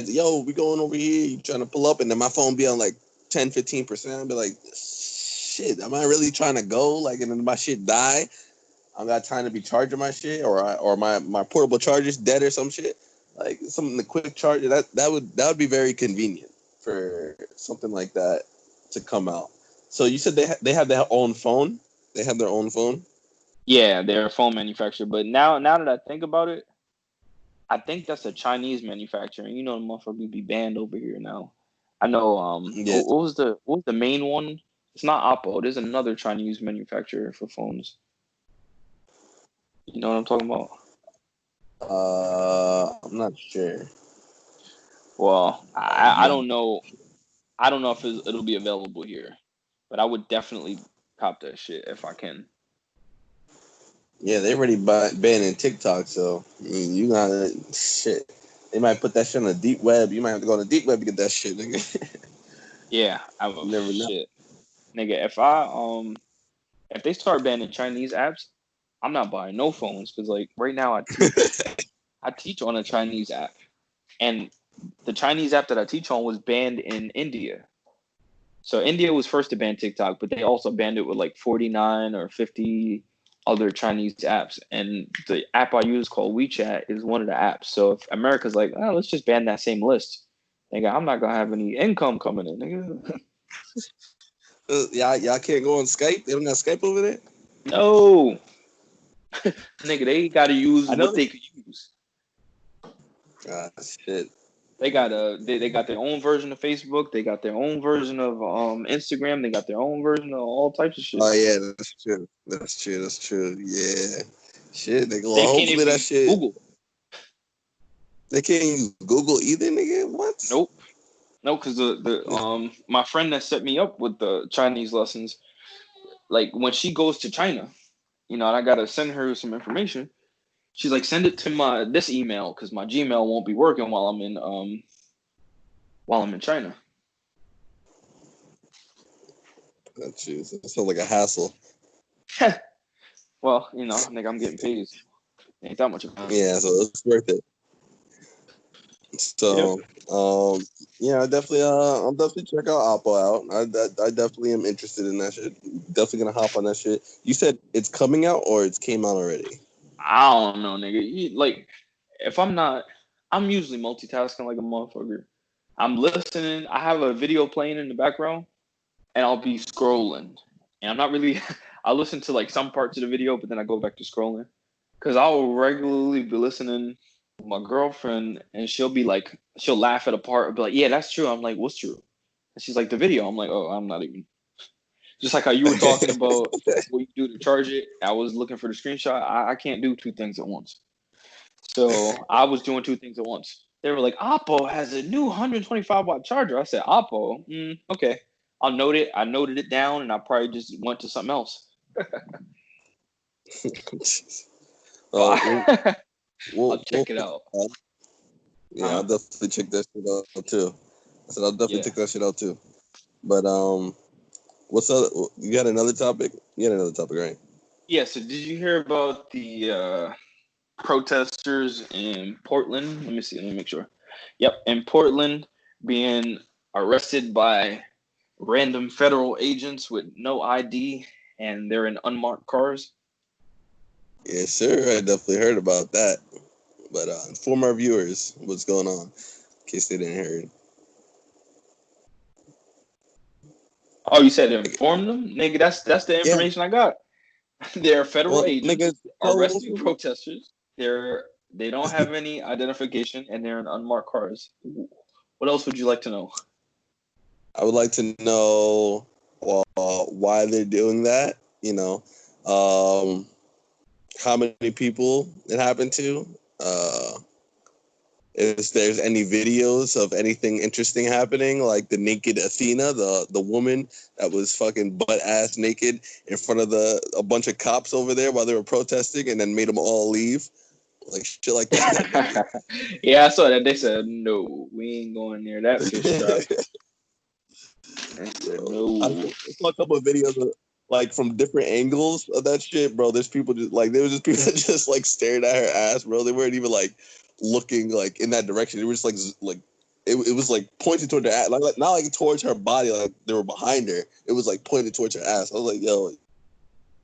Yo, we going over here. You trying to pull up, and then my phone be on like 10, 15%. I'd be like, shit, am I really trying to go? Like, and then my shit die. I got time to be charging my shit, or my portable charger's dead or some shit. Like something the quick charger that would be very convenient for something like that to come out. So you said they have their own phone. They have their own phone. Yeah, they're a phone manufacturer, but now that I think about it, I think that's a Chinese manufacturer. And the motherfucker be banned over here now. I know. Yeah. What was the main one? It's not Oppo. There's another Chinese manufacturer for phones. You know what I'm talking about? I'm not sure. Well, I Yeah, don't know. I don't know if it'll be available here, but I would definitely cop that shit if I can. yeah, they already banning TikTok, so I mean, you gotta shit. They might put that shit on the deep web. You might have to go on the deep web to get that shit, nigga. Yeah, You never know. shit, nigga. If they start banning Chinese apps, I'm not buying no phones because like right now I teach on a Chinese app, and the Chinese app that I teach on was banned in India. So India was first to ban TikTok, but they also banned it with like 49 or 50 other Chinese apps. And the app I use called WeChat is one of the apps. So if America's like, oh, let's just ban that same list, nigga, I'm not gonna have any income coming in, nigga. Y'all can't go on Skype. They don't got Skype over there. No, nigga, they gotta use I know. what they could use. Ah, shit. They got their own version of Facebook. They got their own version of Instagram. They got their own version of all types of shit. Oh yeah, that's true. That's true. That's true. Yeah. Shit, nigga. Well, They can't hopefully even that use shit. Google. They can't use Google either, nigga. What? Nope. No, because the my friend that set me up with the Chinese lessons, like when she goes to China, and I gotta send her some information. She's like, send it to my this email because my Gmail won't be working while I'm in China. That shit sounds like a hassle. Well, nigga, I'm getting paid. So ain't that much of a hassle. Yeah, so it's worth it. Yep. So, yeah, I'll definitely check out Oppo out. I definitely am interested in that shit. Definitely gonna hop on that shit. You said it's coming out or it's came out already? I don't know, nigga. Like, if I'm usually multitasking like a motherfucker. I'm listening. I have a video playing in the background, and I'll be scrolling. And I'm not really. I listen to like some parts of the video, but then I go back to scrolling. Because I'll regularly be listening with my girlfriend, and she'll laugh at a part and be like, "Yeah, that's true." I'm like, "What's true?" And she's like, "The video." I'm like, "Oh, I'm not even." Just like how you were talking about what you do to charge it. I was looking for the screenshot. I can't do two things at once. So I was doing two things at once. They were like, Oppo has a new 125-watt charger. I said, Oppo? Okay. I'll note it. I noted it down, and I probably just went to something else. Oh, I'll check it out. yeah, I'll definitely check that shit out too. I said I'll definitely Yeah. check that shit out too. But what's up? You got another topic? You got another topic, right? Yeah. So did you hear about the protesters in Portland? Let me see. Let me make sure. Yep. In Portland, being arrested by random federal agents with no ID, and they're in unmarked cars. Yeah, sure. I definitely heard about that. But inform our viewers what's going on in case they didn't hear it. Oh, you said inform them, nigga. That's the Yeah. information I got. They're federal Well, agents nigga, arresting protesters. They don't have any identification, and they're in unmarked cars. What else would you like to know? I would like to know why they're doing that. You know, how many people it happened to. If there's any videos of anything interesting happening, like the naked Athena, the woman that was fucking butt ass naked in front of a bunch of cops over there while they were protesting, and then made them all leave, like shit like that. Yeah, I saw that. They said no, we ain't going near that fish trap. They said I no. saw a couple of videos of, like from different angles of that shit, bro. There's people just like there was just people that just like stared at her ass, bro. They weren't even like looking like in that direction. They were just like it was like pointed toward her ass, like not like towards her body, like they were behind her. It was like pointed towards her ass. I was like, yo,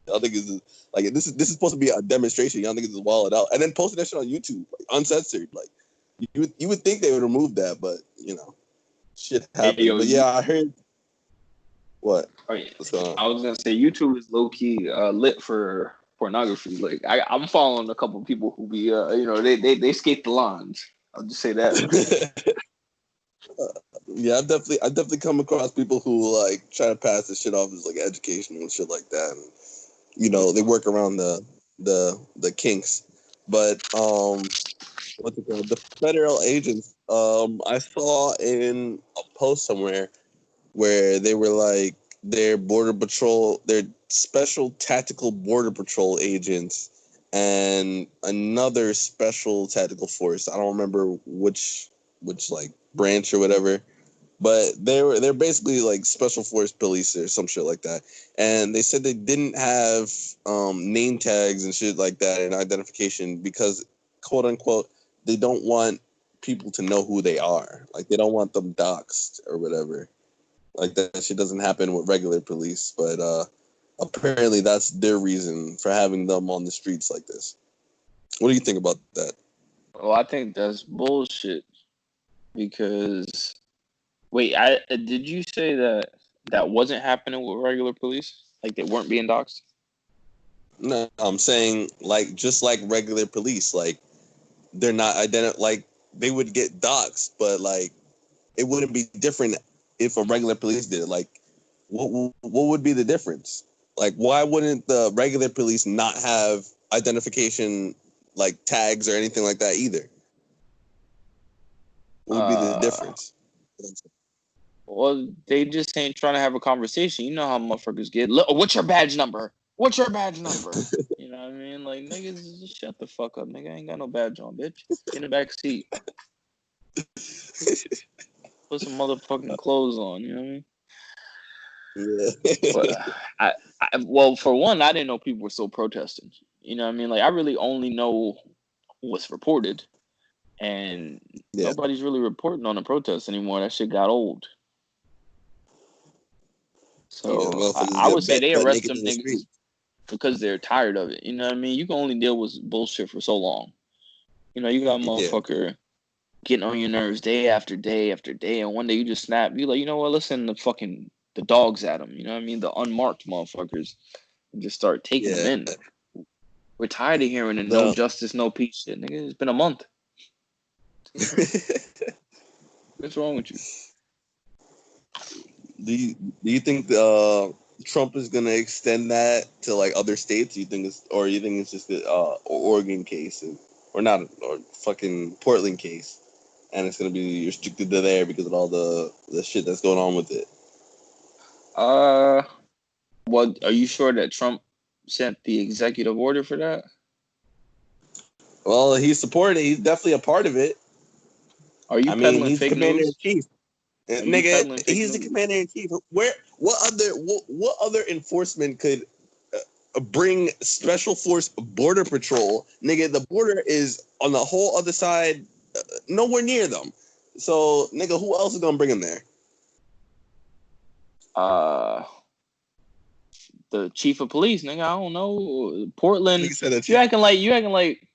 y'all think this is supposed to be a demonstration. Y'all think this is wild out, and then posted that shit on YouTube, like uncensored. Like you would think they would remove that, but you know, shit Hey, happens. yo, But yeah, I heard what. oh, yeah. What's going on? I was gonna say YouTube is low key lit for pornography. Like I'm following a couple of people who be they skate the lines. I'll just say that. Yeah, I definitely come across people who like try to pass this shit off as like educational and shit like that. And, you know, they work around the kinks. But what's it called? The federal agents. I saw in a post somewhere where they were like their special tactical border patrol agents and another special tactical force. I don't remember which like branch or whatever, but they're basically like special force police or some shit like that. And they said they didn't have name tags and shit like that and identification because, quote unquote, they don't want people to know who they are. Like they don't want them doxxed or whatever. Like that shit doesn't happen with regular police, but apparently that's their reason for having them on the streets like this. What do you think about that? Well, I think that's bullshit because wait, I did you say that wasn't happening with regular police? Like they weren't being doxxed? No, I'm saying like just like regular police, like they're not like they would get doxxed, but like it wouldn't be different if a regular police did it. Like what would be the difference? Like why wouldn't the regular police not have identification like tags or anything like that either? What would be the Uh, difference? well, they just ain't trying to have a conversation. You know how motherfuckers get. Look, what's your badge number? What's your badge number? You know what I mean? Like niggas, just shut the fuck up, nigga. I ain't got no badge on, bitch. Get in the back seat. Put some motherfucking clothes on. You know what I mean? Yeah. But well, for one, I didn't know people were still protesting. You know what I mean? Like I really only know what's reported, and Yeah. nobody's really reporting on the protests anymore. That shit got old. Yeah, So motherfuckers I get would say they butt arrest naked them in the niggas street. because they're tired of it. You know what I mean? You can only deal with bullshit for so long. You know, you got a Yeah. motherfucker getting on your nerves day after day after day, and one day you just snap. You like, you know what? Let's send the dogs at them. You know what I mean? The unmarked motherfuckers and just start taking them Yeah. in. We're tired of hearing the no No. justice, no peace shit, nigga. It's been a month. What's wrong with you? Do you think Trump is gonna extend that to like other states? You think it's just the Oregon case, or not, or fucking Portland case, and it's gonna be restricted to there because of all the shit that's going on with it? Well, are you sure that Trump sent the executive order for that? Well, he's supported it. He's definitely a part of it. Are you I mean, peddling he's the fake commander in news? chief. Are you Nigga, peddling fake he's the news? commander in chief. What other enforcement could bring special force border patrol? Nigga, the border is on the whole other side, nowhere near them. So, nigga, who else is gonna bring him there? The chief of police, nigga. I don't know. Portland. Nigga said that You acting like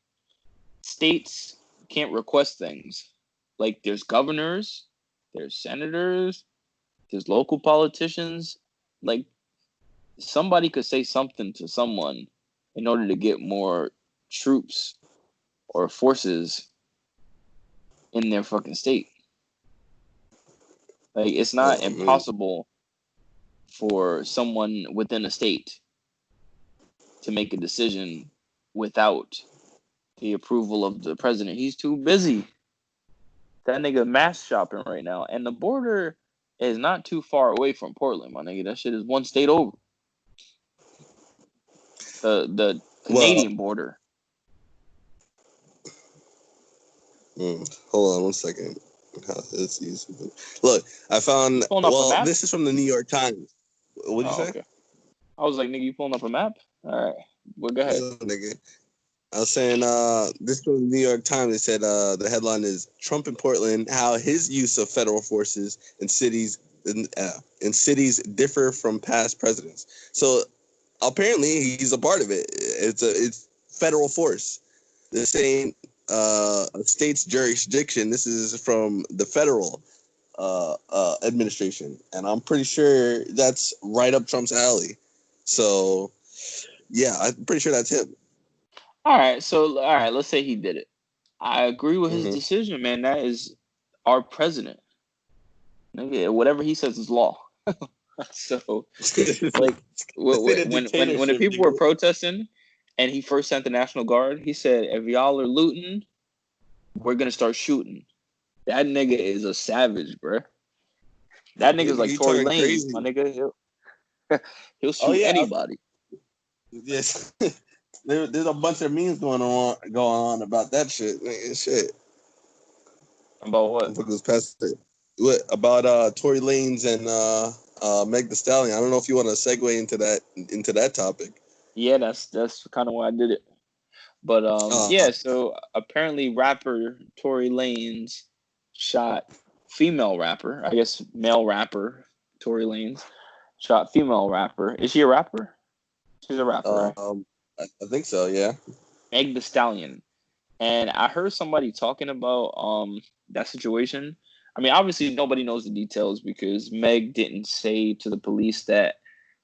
states can't request things. Like there's governors, there's senators, there's local politicians. Like somebody could say something to someone in order to get more troops or forces in their fucking state. Like it's not impossible for someone within a state to make a decision without the approval of the president. He's too busy. That nigga mass shopping right now. And the border is not too far away from Portland, my nigga. That shit is one state over. The Canadian border. Hold on 1 second. Let's use something. Look, I found. Well, this is from the New York Times. What did you say? Okay. I was like, nigga, you pulling up a map? All right. Well, go ahead. Nigga. I was saying, this from the New York Times. They said the headline is Trump in Portland, how his use of federal forces in cities differ from past presidents. So apparently he's a part of it. It's federal force. This ain't a state's jurisdiction. This is from the federal administration, and I'm pretty sure that's right up Trump's alley. So yeah, I'm pretty sure that's him. All right, let's say he did it. I agree with his decision, man. That is our president. Nigga, whatever he says is law. So, like, when the people were protesting, and he first sent the National Guard, he said, "If y'all are looting, we're gonna start shooting." That nigga is a savage, bro. That nigga's like Tory Lanez, my nigga. He'll shoot anybody. Yes. There's a bunch of memes going on about that shit. Shit. About what? What about Tory Lanez and Meg Thee Stallion? I don't know if you want to segue into that topic. Yeah, that's kind of why I did it. But so apparently rapper Tory Lanez shot female rapper, I guess male rapper Tory Lanez shot female rapper. Is she a rapper? She's a rapper, right? I think so, yeah. Meg Thee Stallion. And I heard somebody talking about that situation. I mean, obviously nobody knows the details because Meg didn't say to the police that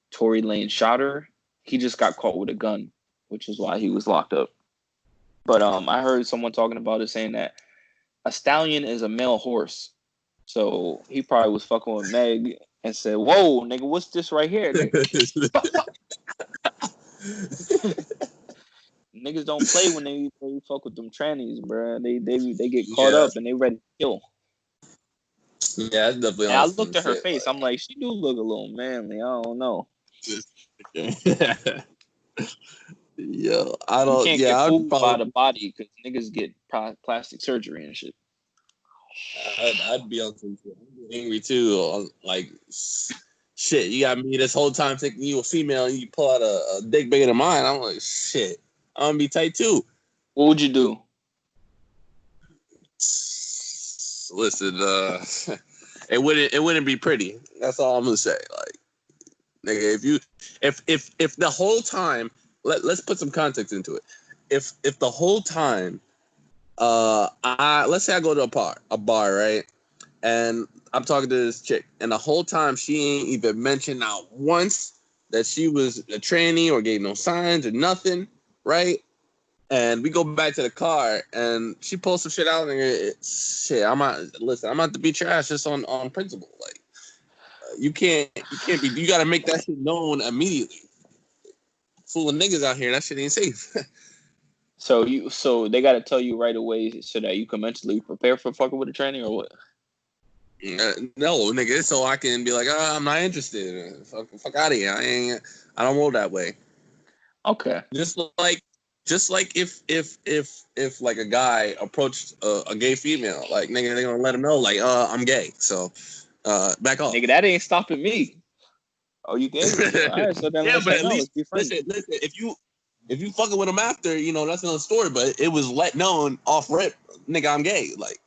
Tory Lanez shot her. He just got caught with a gun, which is why he was locked up. But I heard someone talking about it saying that a stallion is a male horse. So he probably was fucking with Meg and said, "Whoa, nigga, what's this right here, nigga?" Niggas don't play when they fuck with them trannies, bro. They get caught up and they ready to kill. Yeah, that's definitely. And I looked at her face. I'm like, she do look a little manly. I don't know. Yo, I don't. You can't get fooled by the body because niggas get plastic surgery and shit. I'd be on some angry too. Like, shit, you got me this whole time thinking you a female and you pull out a dick bigger than mine. I'm like, shit, I'm gonna be tight too. What would you do? Listen, it wouldn't be pretty. That's all I'm gonna say. Like, nigga, if the whole time, let's put some context into it. If the whole time, let's say I go to a bar, right, and I'm talking to this chick, and the whole time she ain't even mentioned not once that she was a tranny or gave no signs or nothing, right? And we go back to the car, and she pulls some shit out, and shit, I'm out to beat your ass just on principle. Like, you got to make that shit known immediately. Fooling niggas out here, that shit ain't safe. So they got to tell you right away so that you can mentally prepare for fucking with the training, or what? No, nigga, so I can be like, I'm not interested. Fuck out of here. I don't roll that way. Okay. Just like if like a guy approached a gay female, like nigga, they gonna let him know like, I'm gay, so back off. Nigga, that ain't stopping me. Oh, you gay? All right, so then Yeah, let's but hang at out. Let's least be friends. listen, if you fucking with him after, that's another story. But it was let known off rip, nigga, I'm gay. Like,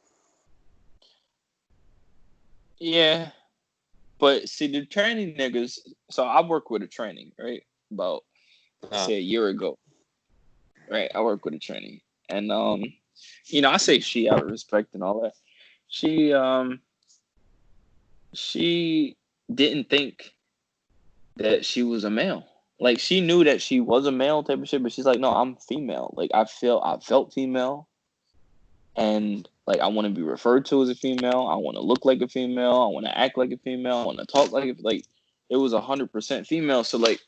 Yeah, but see the training niggas. So I work with a training, right? About say a year ago, right? I work with a training, and I say she out of respect and all that. She didn't think that she was a male. Like she knew that she was a male type of shit, but she's like, no, I'm female. Like I felt female, and like I want to be referred to as a female. I want to look like a female. I want to act like a female. I want to talk like it was 100% female. So like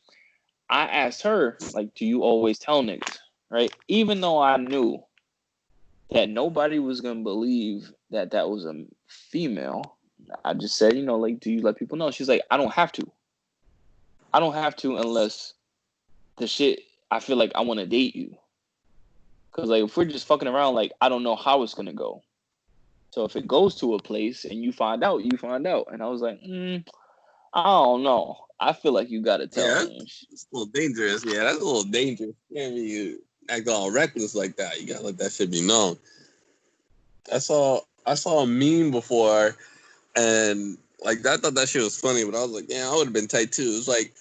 I asked her, like, do you always tell niggas, right? Even though I knew that nobody was gonna believe that that was a female, I just said, like, do you let people know? She's like, I don't have to. I don't have to unless the shit I feel like I want to date you. Cause like if we're just fucking around, like I don't know how it's gonna go. So if it goes to a place and you find out, you find out. And I was like, I don't know. I feel like you gotta tell yeah, me. it's a little dangerous. Yeah, that's a little dangerous. Can't be you act all reckless like that. You gotta let that shit be known. I saw a meme before, and like I thought that shit was funny, but I was like, yeah, I would have been tight too. It's like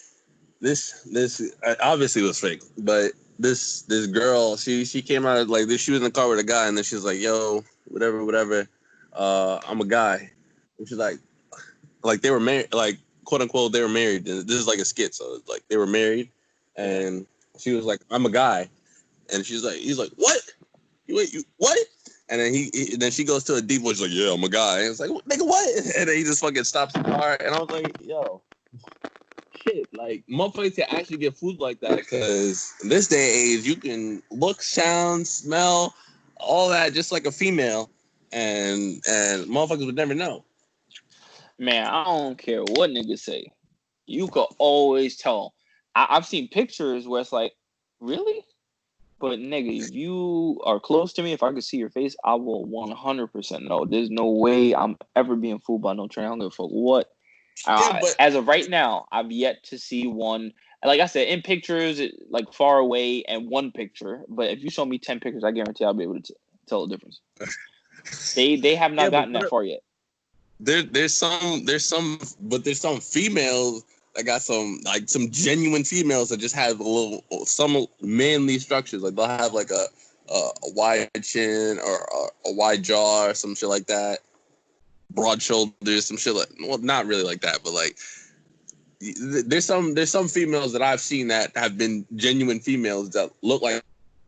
this obviously was fake, but this girl, she came out of like this. She was in the car with a guy, and then she was like, yo, whatever. I'm a guy. And she's like they were married, like quote unquote they were married. This is like a skit, so it's like they were married, and she was like, I'm a guy, and he's like, what? You what? And then then she goes to a deep voice like, yeah, I'm a guy. And it's like, nigga, what? And then he just fucking stops the car, and I was like, yo, shit, like motherfuckers can actually get food like that because in this day and age, you can look, sound, smell, all that just like a female, and motherfuckers would never know. Man, I don't care what niggas say. You could always tell. I've seen pictures where it's like, really? But nigga, if you are close to me, if I could see your face, I will 100% know. There's no way I'm ever being fooled by no train. I don't give a fuck what. Yeah, but As of right now, I've yet to see one. Like I said, in pictures, like far away, and one picture. But if you show me 10 pictures, I guarantee I'll be able to tell the difference. They have not gotten that far yet. There's some females that got some genuine females that just have some manly structures. Like they'll have like a wide chin or a wide jaw or some shit like that. Broad shoulders, some shit like, well, not really like that, but like there's some females that I've seen that have been genuine females that look like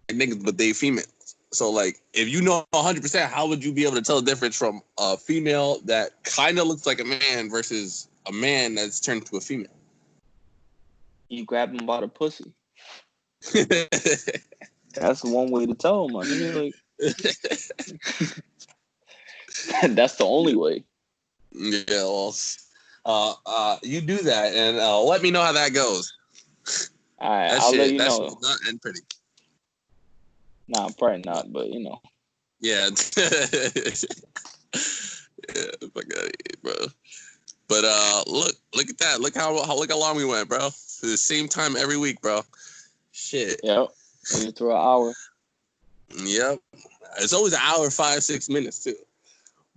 niggas, but they females. So like, if you know 100%, how would you be able to tell the difference from a female that kind of looks like a man versus a man that's turned to a female? You grab them by the pussy. That's one way to tell them, my nigga. Like, that's the only way. Yeah, well, you do that and let me know how that goes. All right, I'll let you know. That shit not end pretty. Nah, probably not, but Yeah. Yeah, fuck out of here, bro. But look at that. Look how long we went, bro. To the same time every week, bro. Shit. Yep. Maybe through an hour. Yep. It's always an hour, 5-6 minutes too.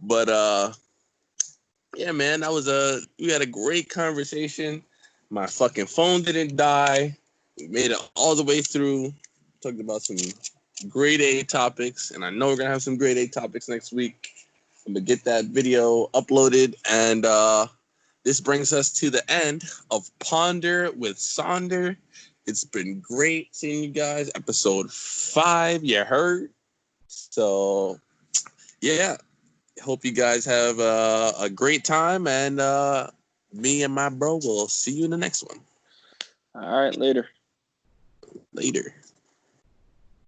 But yeah, man, we had a great conversation. My fucking phone didn't die. We made it all the way through. Talked about some grade A topics, and I know we're gonna have some grade A topics next week. I'm gonna get that video uploaded, and this brings us to the end of Ponder with Sonder. It's been great seeing you guys. Episode 5, you heard. So, yeah. Hope you guys have a great time. And me and my bro will see you in the next one. All right, later. Later.